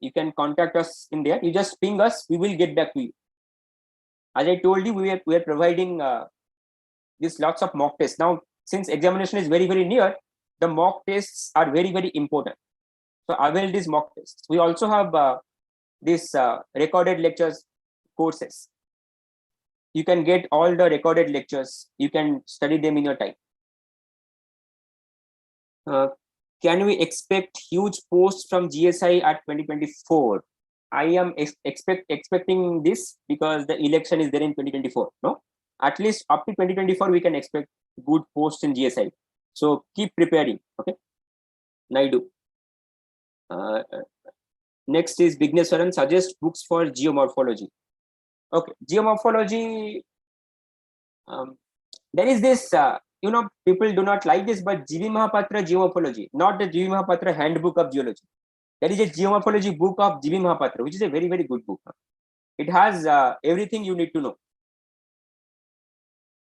You can contact us in there. You just ping us. We will get back to you. As I told you, we are providing these lots of mock tests. Now, since examination is very, very near, the mock tests are very, very important. So avail these mock tests. We also have this recorded lectures courses. You can get all the recorded lectures. You can study them in your time. Can we expect huge posts from GSI at 2024? I am expecting this because the election is there in 2024. No, at least up to 2024 we can expect good posts in GSI. So keep preparing. Okay, Naidu. Next is Vigneswaran, suggest books for geomorphology. Okay, geomorphology. There is this, people do not like this, but G.V. Mahapatra Geomorphology, not the G.V. Mahapatra Handbook of Geology. There is a geomorphology book of G.V. Mahapatra, which is a very, very good book. It has everything you need to know.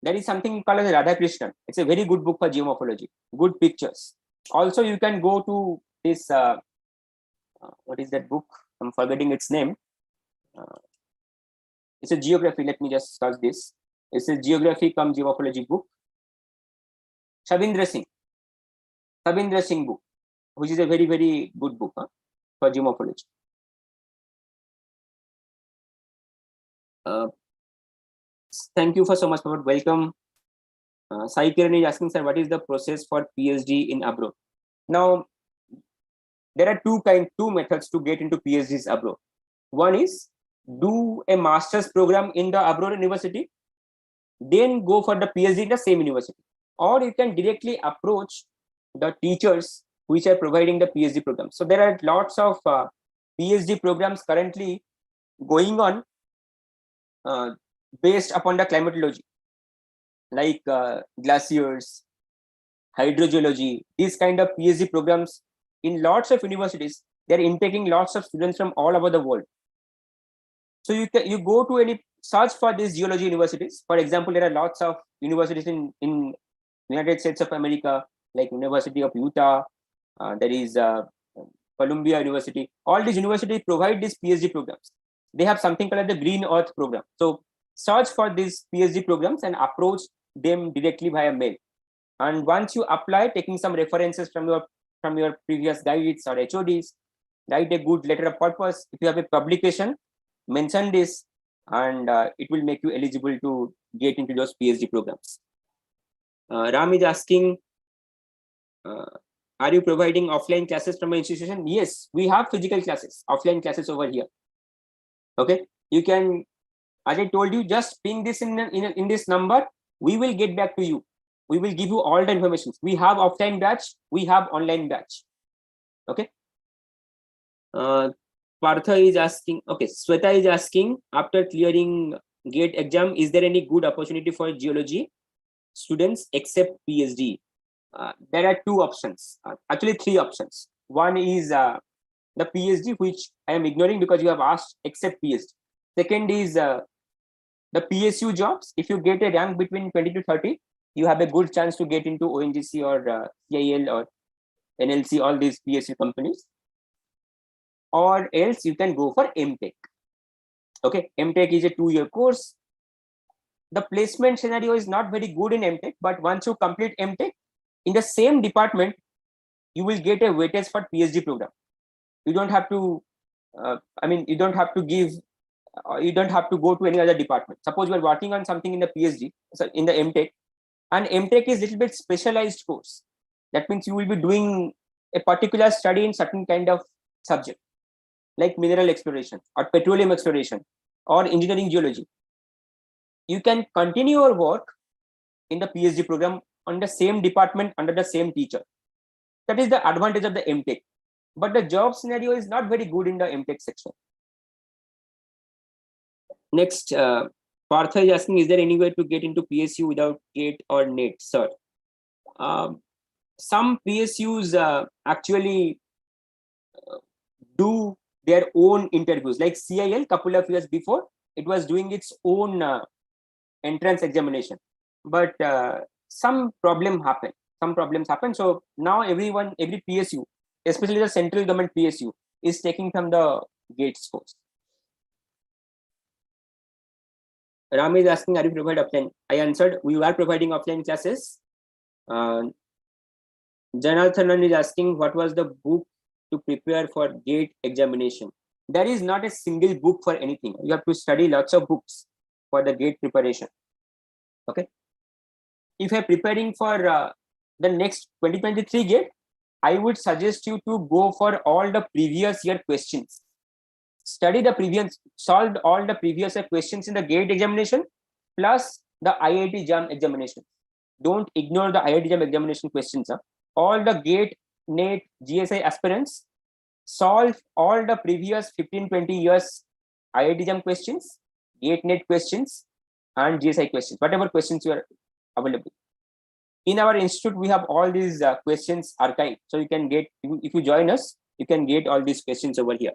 There is something called as Radhakrishnan. It's a very good book for geomorphology. Good pictures. Also, you can go to this. What is that book? I'm forgetting its name. It's a geography. Let me just search this. It's a geography cum geomorphology book. Shabindra Singh book, which is a very, very good book for geomorphology. Thank you for so much, Robert. Welcome. Sai Kiran is asking, sir, what is the process for PhD in abroad? Now, there are two methods to get into PhDs abroad. One is do a master's program in the abroad university, then go for the PhD in the same university. Or you can directly approach the teachers which are providing the PhD program. So there are lots of PhD programs currently going on based upon the climatology, like glaciers, hydrogeology, these kind of PhD programs in lots of universities. They're intaking lots of students from all over the world. So you go to any search for these geology universities. For example, there are lots of universities in United States of America, like University of Utah. There is Columbia University. All these universities provide these PhD programs. They have something called the Green Earth program. So search for these PhD programs and approach them directly via mail. And once you apply, taking some references from your previous guides or HODs, write a good letter of purpose. If you have a publication, mention this, and it will make you eligible to get into those PhD programs. Ram is asking, are you providing offline classes from an institution? Yes, we have physical classes, offline classes over here. Okay, you can, as I told you, just ping this in this number. We will get back to you. We will give you all the information. We have offline batch, we have online batch. Okay. Partha is asking, okay, Sweta is asking, after clearing GATE exam, is there any good opportunity for geology students except PhD? There are two options, actually three options. One is the PhD, which I am ignoring because you have asked except PhD. Second is the PSU jobs. If you get a rank between 20 to 30, you have a good chance to get into ONGC or CIL or NLC, all these PSU companies. Or else you can go for MTech. Okay, MTech is a 2-year course. The placement scenario is not very good in MTech, but once you complete MTech, in the same department, you will get a weightage for PhD program. You don't have to, you don't have to give, you don't have to go to any other department. Suppose you are working on something in the PhD, so in the MTech, and MTech is a little bit specialized course. That means you will be doing a particular study in certain kind of subject, like mineral exploration or petroleum exploration or engineering geology. You can continue your work in the PhD program on the same department under the same teacher. That is the advantage of the MTech. But the job scenario is not very good in the MTech section. Next, Partha is asking, is there any way to get into PSU without GATE or NET, sir? Some PSUs actually do their own interviews, like CIL, couple of years before, it was doing its own entrance examination. But some problems happen. So now every PSU, especially the central government PSU, is taking from the GATE scores. Ram is asking, are you provide offline? I answered, we are providing offline classes. Janathan is asking, what was the book to prepare for GATE examination? There is not a single book for anything. You have to study lots of books for the GATE preparation. Okay. If you're preparing for the next 2023 GATE, I would suggest you to go for all the previous year questions. Study the previous, solve all the previous year questions in the GATE examination plus the IIT Jam examination. Don't ignore the IIT Jam examination questions. All the GATE, NET, GSI aspirants, solve all the previous 15-20 years IIT Jam questions, GATE, NET questions, and GSI questions, whatever questions you are available. In our institute, we have all these questions archived. So you can get, if you join us, you can get all these questions over here.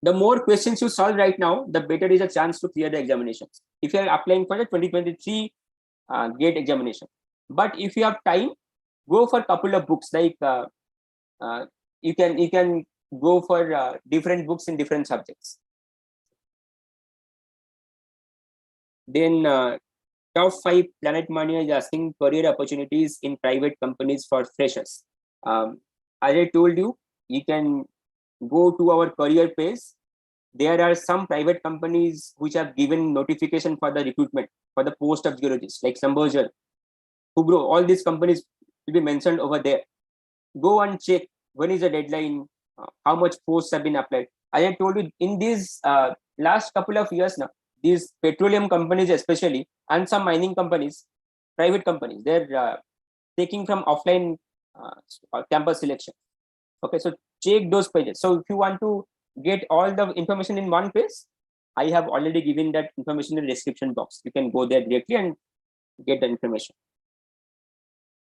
The more questions you solve right now, the better is a chance to clear the examinations. If you are applying for the 2023 GATE examination. But if you have time, go for a couple of books, like you can go for different books in different subjects. Then top 5 Planet Mania is asking career opportunities in private companies for freshers. As I told you, you can go to our career page. There are some private companies which have given notification for the recruitment for the post of geologist, like Sambit, Hubro, all these companies will be mentioned over there. Go and check when is the deadline, how much posts have been applied. As I told you, in these last couple of years now, these petroleum companies especially, and some mining companies, private companies, they're taking from offline campus selection. Okay, so check those pages. So if you want to get all the information in one page, I have already given that information in the description box. You can go there directly and get the information.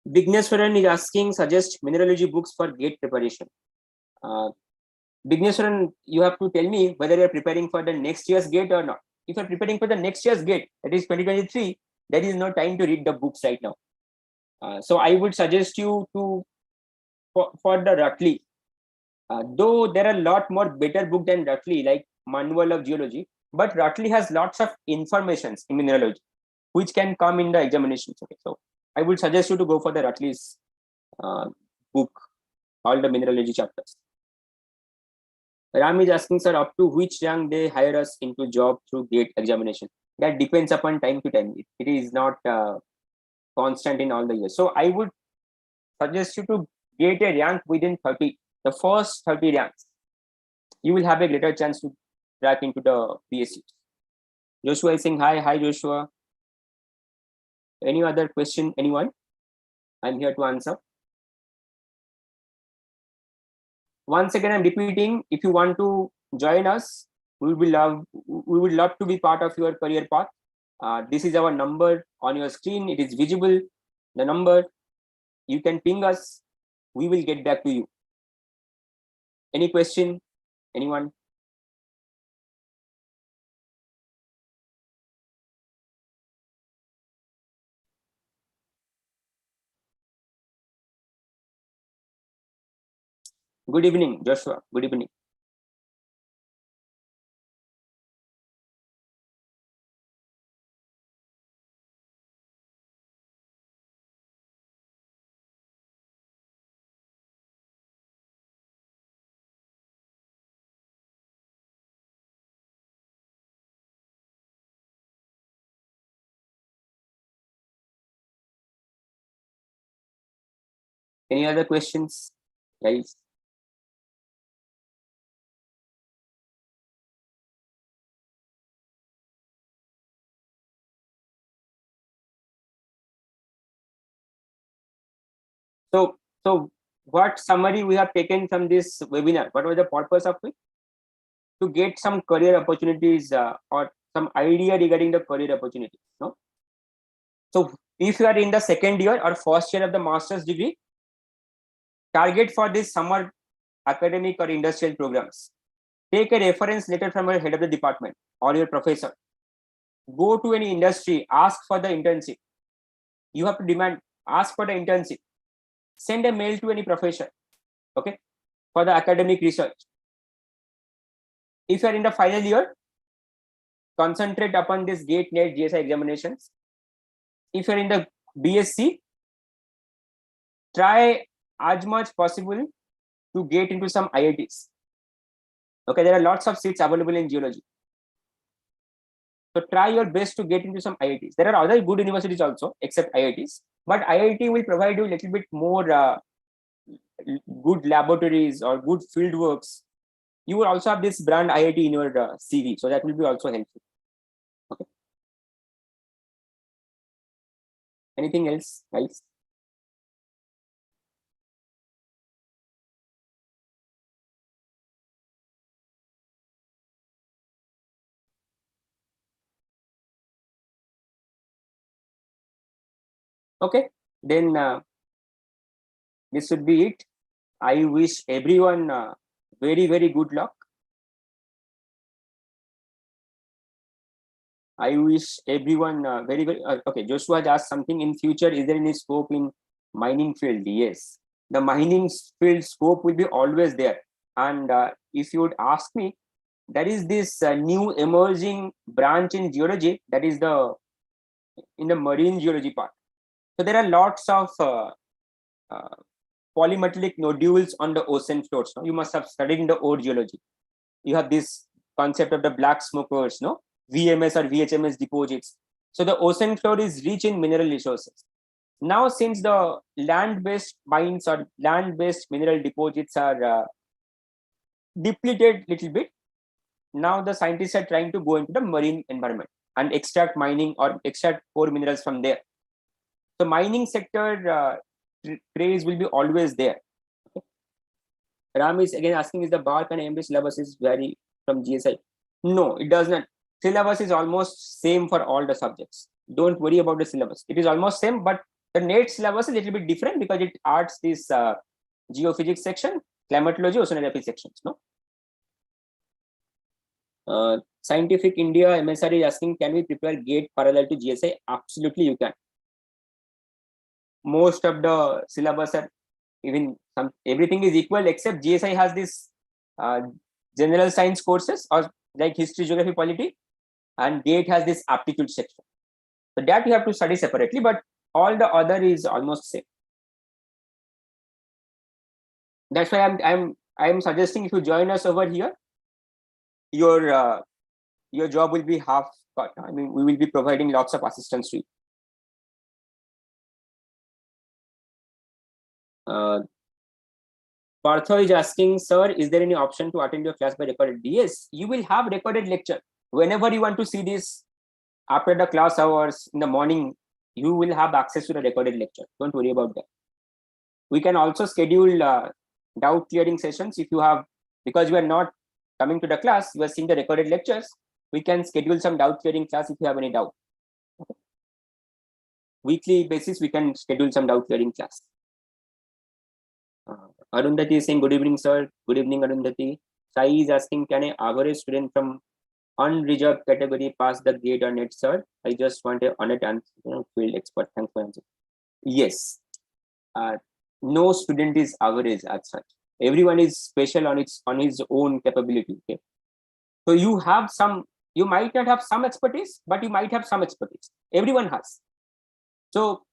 Vigneswaran is asking, suggest mineralogy books for GATE preparation. Vigneswaran, you have to tell me whether you are preparing for the next year's GATE or not. If you are preparing for the next year's GATE, that is 2023, there is no time to read the books right now. So I would suggest you to for the Rutley. Though there are a lot more better book than Rutley, like Manual of Geology, but Rutley has lots of informations in mineralogy, which can come in the examinations. Okay, so I would suggest you to go for the Rutley's book. all the mineralogy chapters. Ram is asking, sir, up to which rank they hire us into job through GATE examination? That depends upon time to time. It is not constant in all the years. So I would suggest you to get a rank within 30, the first 30 ranks. You will have a greater chance to crack into the PSUs. Joshua is saying hi. Hi, Joshua. Any other question, anyone? I'm here to answer. Once again, I'm repeating, if you want to join us, we would love to be part of your career path. This is our number on your screen. It is visible, the number. You can ping us. We will get back to you. Any question? Anyone? Good evening, Joshua. Good evening. Any other questions, guys? So what summary we have taken from this webinar? What was the purpose of it? To get some career opportunities or some idea regarding the career opportunities. No? So if you are in the second year or first year of the master's degree, target for this summer academic or industrial programs. Take a reference letter from your head of the department or your professor. Go to any industry, ask for the internship. You have to demand, ask for the internship. Send a mail to any professor, okay, for the academic research. If you are in the final year, concentrate upon this GATE, NET, GSI examinations. If you're in the BSc, try as much possible to get into some IITs. Okay, there are lots of seats available in geology. So try your best to get into some IITs. There are other good universities also, except IITs. But IIT will provide you a little bit more good laboratories or good field works. You will also have this brand IIT in your CV. So that will be also helpful. Okay. Anything else, guys? Okay, then this should be it. I wish everyone very, very good luck. I wish everyone very, very okay. Joshua has asked something in future. Is there any scope in mining field? Yes, the mining field scope will be always there. And if you would ask me, there is this new emerging branch in geology that is in the marine geology part. So there are lots of polymetallic nodules on the ocean floors. No? You must have studied in the ore geology. You have this concept of the black smokers, no? VMS or VHMS deposits. So the ocean floor is rich in mineral resources. Now, since the land-based mines or land-based mineral deposits are depleted little bit, now the scientists are trying to go into the marine environment and extract mining or extract core minerals from there. The mining sector craze will be always there. Okay. Ram is again asking, is the BARC and AMD syllabus is vary from GSI? No, it does not. Syllabus is almost same for all the subjects. Don't worry about the syllabus. It is almost same, but the NET syllabus is a little bit different because it adds this geophysics section, climatology, oceanography sections. No. Scientific India MSR is asking, can we prepare GATE parallel to GSI? Absolutely, you can. Most of the syllabus are even everything is equal except GSI has this general science courses or like history, geography, polity, and GATE has this aptitude section. So that you have to study separately, but all the other is almost same. That's why I'm suggesting if you join us over here, your job will be half cut. I mean, we will be providing lots of assistance to you. Partho is asking, sir, is there any option to attend your class by recorded? Yes, you will have recorded lecture. Whenever you want to see this after the class hours in the morning, you will have access to the recorded lecture. Don't worry about that. We can also schedule doubt clearing sessions if you have, because you are not coming to the class, you are seeing the recorded lectures. We can schedule some doubt clearing class if you have any doubt. Okay. Weekly basis, we can schedule some doubt clearing class. Arundhati is saying, good evening, sir. Good evening, Arundhati. Sai is asking, can an average student from unreserved category pass the gate on it, sir? I just want an honest answer, field expert. Thanks for answering. Yes. No student is average as such. Everyone is special on his own capability. Okay. So you might not have some expertise, but you might have some expertise. Everyone has. So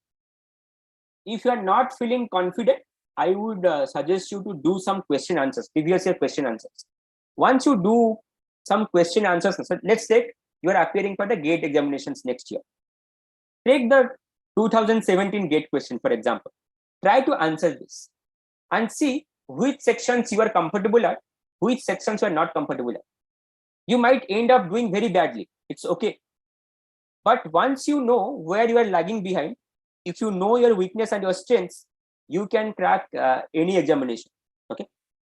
if you are not feeling confident, I would suggest you to do some question answers, previous year question answers. Once you do some question answers, so let's take you are appearing for the GATE examinations next year. Take the 2017 GATE question, for example. Try to answer this and see which sections you are comfortable at, which sections you are not comfortable at. You might end up doing very badly. It's okay. But once you know where you are lagging behind, if you know your weakness and your strengths, you can crack any examination. Okay.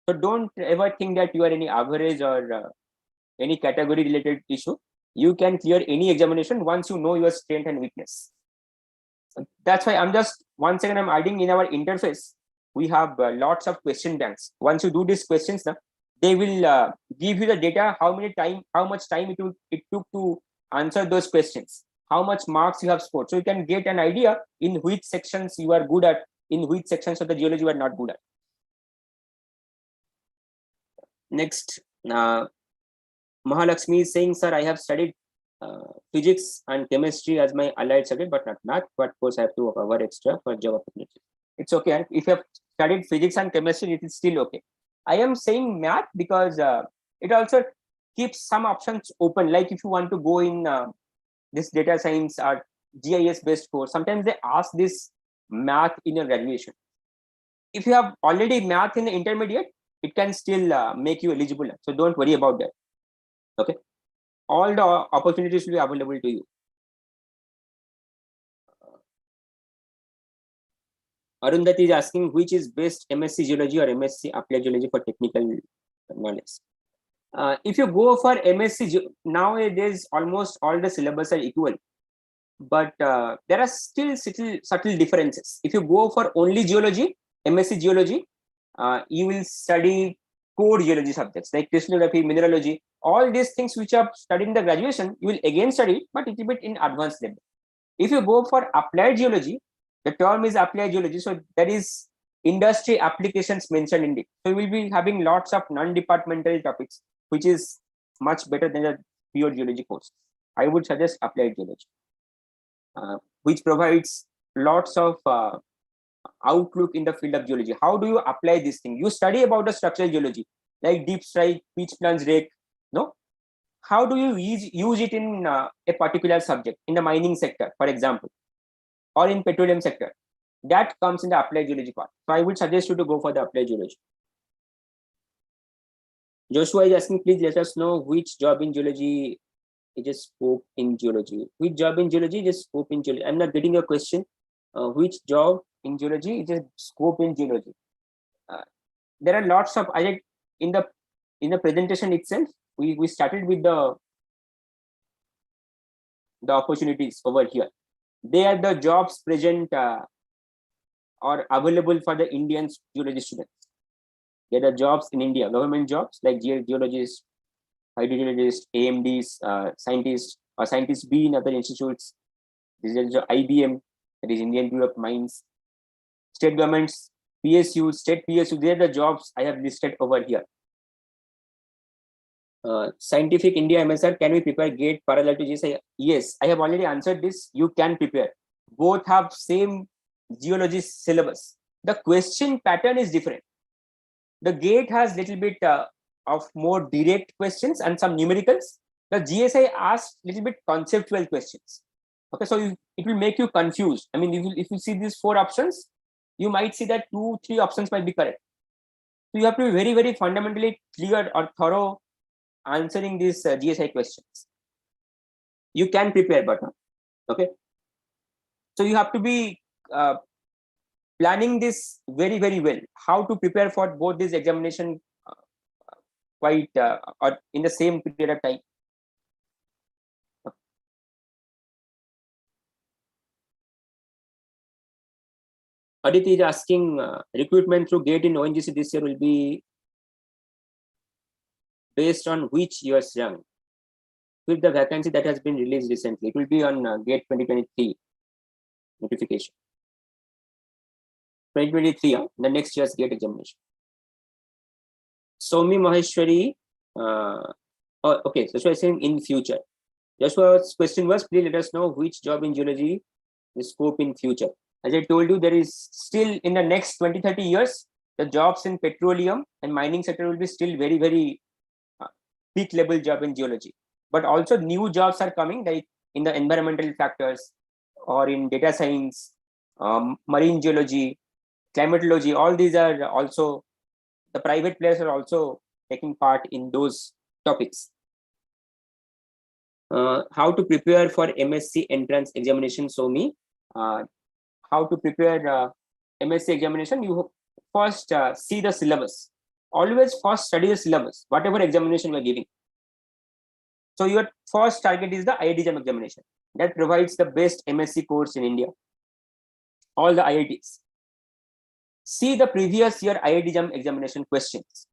So don't ever think that you are any average or any category related issue. You can clear any examination once you know your strength and weakness. So that's why I'm adding in our interface. We have lots of question banks. Once you do these questions, they will give you the data, how much time it took to answer those questions, how much marks you have scored. So you can get an idea in which sections you are good at, in which sections of the geology you are not good at. Next, Mahalakshmi is saying, sir, I have studied physics and chemistry as my allied subject, but not math. But of course, I have to cover extra for job opportunity. It's okay. If you have studied physics and chemistry, it is still okay. I am saying math because it also keeps some options open. Like if you want to go in this data science or GIS based course, sometimes they ask this math in your graduation. If you have already math in the intermediate, it can still make you eligible. So don't worry about that. Okay. All the opportunities will be available to you. Arundhati is asking, which is best, MSc Geology or MSc Applied Geology for technical knowledge? If you go for MSc, nowadays almost all the syllabus are equal, but there are still subtle differences. If you go for only geology, MSc Geology, you will study core geology subjects like crystallography, mineralogy, all these things which are studied in the graduation, you will again study, but a little bit in advanced level. If you go for applied geology, the term is applied geology, so there is industry applications mentioned in it. So we will be having lots of non-departmental topics, which is much better than the pure geology course. I would suggest applied geology, which provides lots of outlook in the field of geology. How do you apply this thing? You study about the structural geology, like deep strike, pitch plunge rake. No, how do you use it in a particular subject in the mining sector, for example, or in petroleum sector? That comes in the applied geology part. So I would suggest you to go for the applied geology. Joshua is asking, please let us know which job in geology is a scope in geology. Which job in geology is a scope in geology? I'm not getting your question. Which job in geology is a scope in geology? There are lots of, in the presentation itself, we started with the opportunities over here. They are the jobs present or available for the Indian geology students. There are jobs in India, government jobs like geologists, hydrogeologists, AMDs, scientists, or scientists B in other institutes. This is IBM, that is Indian Bureau of Mines. State governments, PSUs, state PSUs, they are the jobs I have listed over here. Scientific India MSR, can we prepare GATE parallel to GSI? Yes, I have already answered this. You can prepare. Both have same geology syllabus. The question pattern is different. The GATE has little bit of more direct questions and some numericals. The GSI asks little bit conceptual questions. Okay, so it will make you confused. I mean, if you see these 4 options, you might see that 2-3 options might be correct. So you have to be very, very fundamentally clear or thorough answering these GSI questions. You can prepare, but okay. So you have to be planning this very, very well. How to prepare for both these examination quite or in the same period of time. Aditi is asking, recruitment through GATE in ONGC this year will be based on which year's rank? With the vacancy that has been released recently, it will be on GATE 2023 notification. 2023, the next year's GATE examination. Somi Maheshwari, oh, okay, so she was saying in future. Joshua's question was, please let us know which job in geology is scope in future. As I told you, there is still in the next 20-30 years, the jobs in petroleum and mining sector will be still very, very peak level job in geology. But also new jobs are coming, like in the environmental factors or in data science, marine geology, climatology. All these are also, the private players are also taking part in those topics. How to prepare for MSc entrance examination, Somi. How to prepare MSc examination? You first see the syllabus. Always first study the syllabus, whatever examination you are giving. So your first target is the IIT Jam examination. That provides the best MSc course in India. All the IITs. See the previous year IIT Jam examination questions.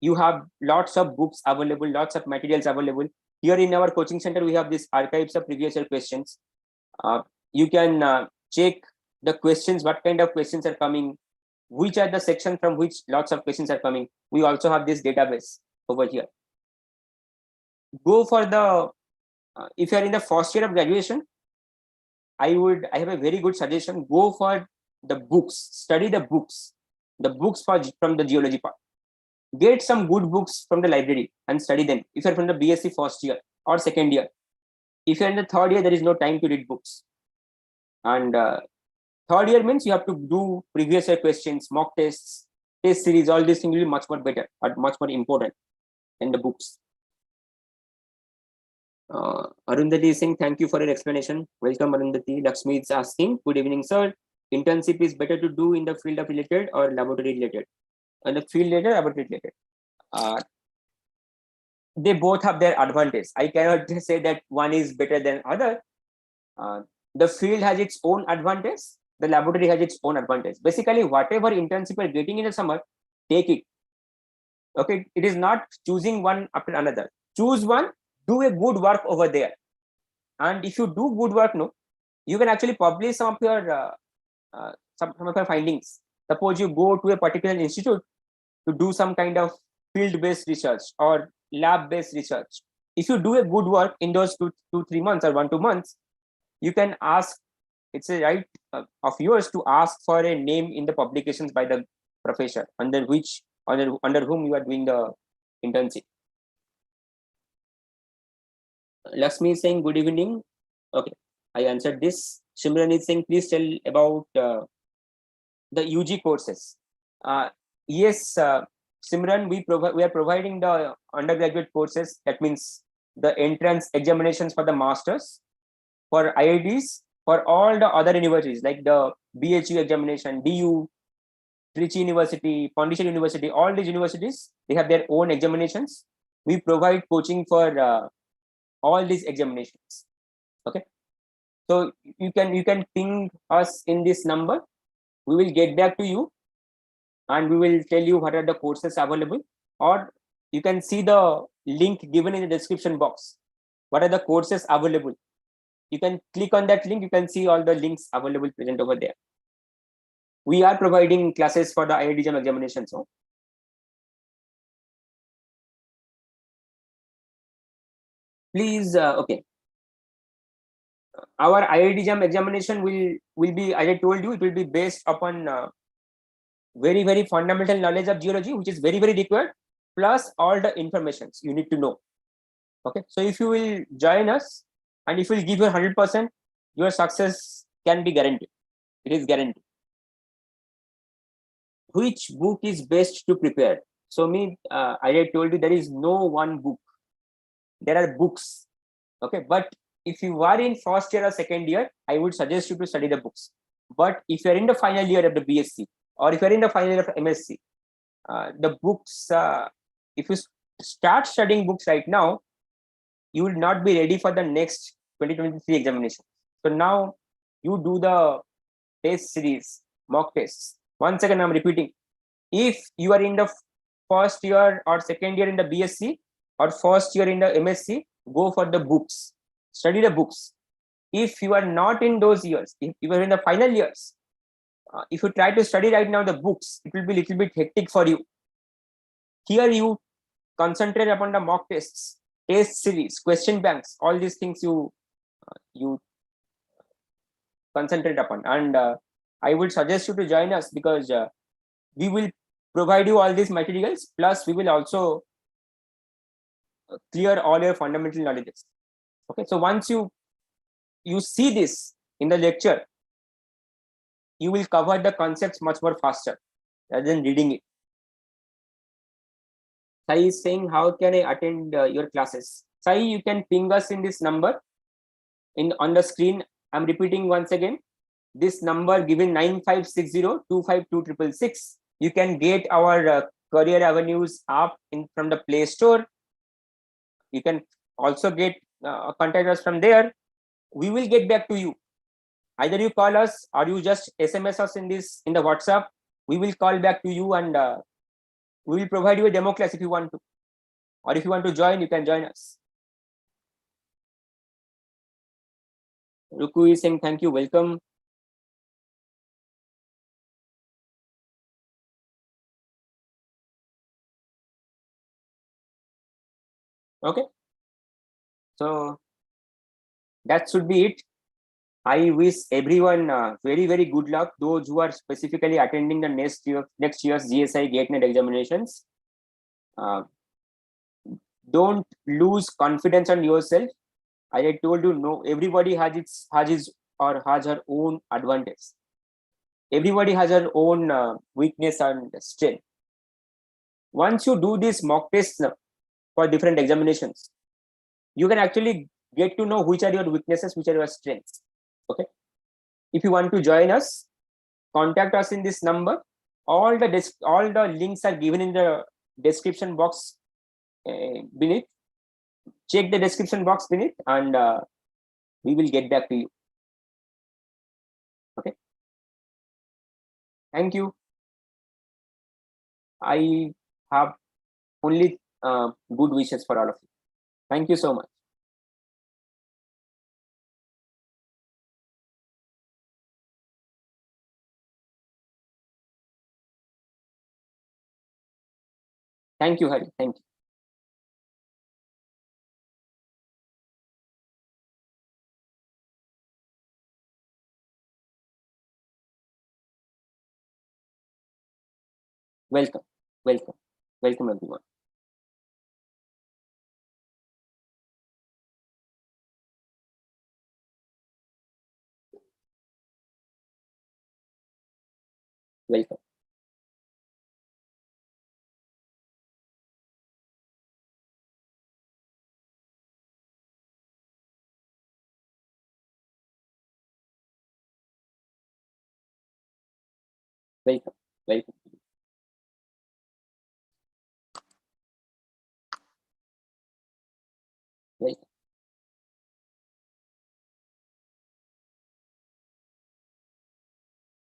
You have lots of books available, lots of materials available. Here in our coaching center, we have this archives of previous year questions. You can check the questions, what kind of questions are coming, which are the sections from which lots of questions are coming. We also have this database over here. Go for the, if you are in the first year of graduation, I have a very good suggestion. Go for the books, study the books from the geology part. Get some good books from the library and study them. If you're from the BSc first year or second year, if you're in the third year, there is no time to read books. And third year means you have to do previous year questions, mock tests, test series. All these things will be much more better, but much more important than the books. Arundhati is saying, thank you for your explanation. Welcome, Arundhati. Lakshmi is asking, good evening, sir. Internship is better to do in the field of related or laboratory related? And the field related, laboratory related. They both have their advantage. I cannot say that one is better than other. The field has its own advantage. The laboratory has its own advantage. Basically, whatever internship you're getting in the summer, take it. Okay, it is not choosing one after another. Choose one, do a good work over there. And if you do good work, no, you can actually publish some of your findings. Suppose you go to a particular institute to do some kind of field-based research or lab-based research. If you do a good work in those 2-3 months or 1-2 months, you can ask, it's a right of yours to ask for a name in the publications by the professor under whom you are doing the internship. Lakshmi is saying, good evening. Okay, I answered this. Shimran is saying, please tell about the UG courses. Yes, Simran, we are providing the undergraduate courses. That means the entrance examinations for the masters, for IITs, for all the other universities like the BHU examination, DU, Trichy University, Pondicherry University. All these universities, they have their own examinations. We provide coaching for all these examinations. Okay, so you can ping us in this number. We will get back to you and we will tell you what are the courses available, or you can see the link given in the description box. What are the courses available? You can click on that link. You can see all the links available present over there. We are providing classes for the IIT Jam examination. So please, okay. Our IIT Jam examination will be, as I told you, it will be based upon very, very fundamental knowledge of geology, which is very, very required, plus all the informations you need to know. Okay, so if you will join us and if you will give your 100%, your success can be guaranteed. It is guaranteed. Which book is best to prepare? So I told you there is no one book. There are books. Okay, but if you are in first year or second year, I would suggest you to study the books. But if you're in the final year of the BSc or if you're in the final year of MSc, the books, if you start studying books right now, you will not be ready for the next 2023 examination. So now you do the test series, mock tests. Once again, I'm repeating. If you are in the first year or second year in the BSc or first year in the MSc, go for the books. Study the books. If you are not in those years, if you are in the final years, if you try to study right now the books, it will be a little bit hectic for you. Here you concentrate upon the mock tests, test series, question banks, all these things you concentrate upon. And I would suggest you to join us because we will provide you all these materials, plus we will also clear all your fundamental knowledges. Okay, so once you see this in the lecture, you will cover the concepts much more faster rather than reading it. Sai is saying, how can I attend your classes? Sai, you can ping us in this number on the screen. I'm repeating once again. This number given 9560252666. You can get our career avenues app from the Play Store. You can also get contact us from there. We will get back to you. Either you call us or you just SMS us in the WhatsApp. We will call back to you and we will provide you a demo class if you want to, or if you want to join, you can join us. Ruku is saying thank you, welcome. Okay, so that should be it. I wish everyone very, very good luck. Those who are specifically attending the next year's GSI GATE NET examinations. Don't lose confidence on yourself. I told you, no, everybody has his or her own advantage. Everybody has her own weakness and strength. Once you do these mock tests for different examinations, you can actually get to know which are your weaknesses, which are your strengths. Okay, if you want to join us, contact us in this number. All the links are given in the description box beneath. Check the description box beneath and we will get back to you. Okay, thank you. I have only good wishes for all of you. Thank you so much. Thank you, Hari. Thank you. Welcome, welcome, welcome everyone. Welcome. Welcome, welcome. Welcome.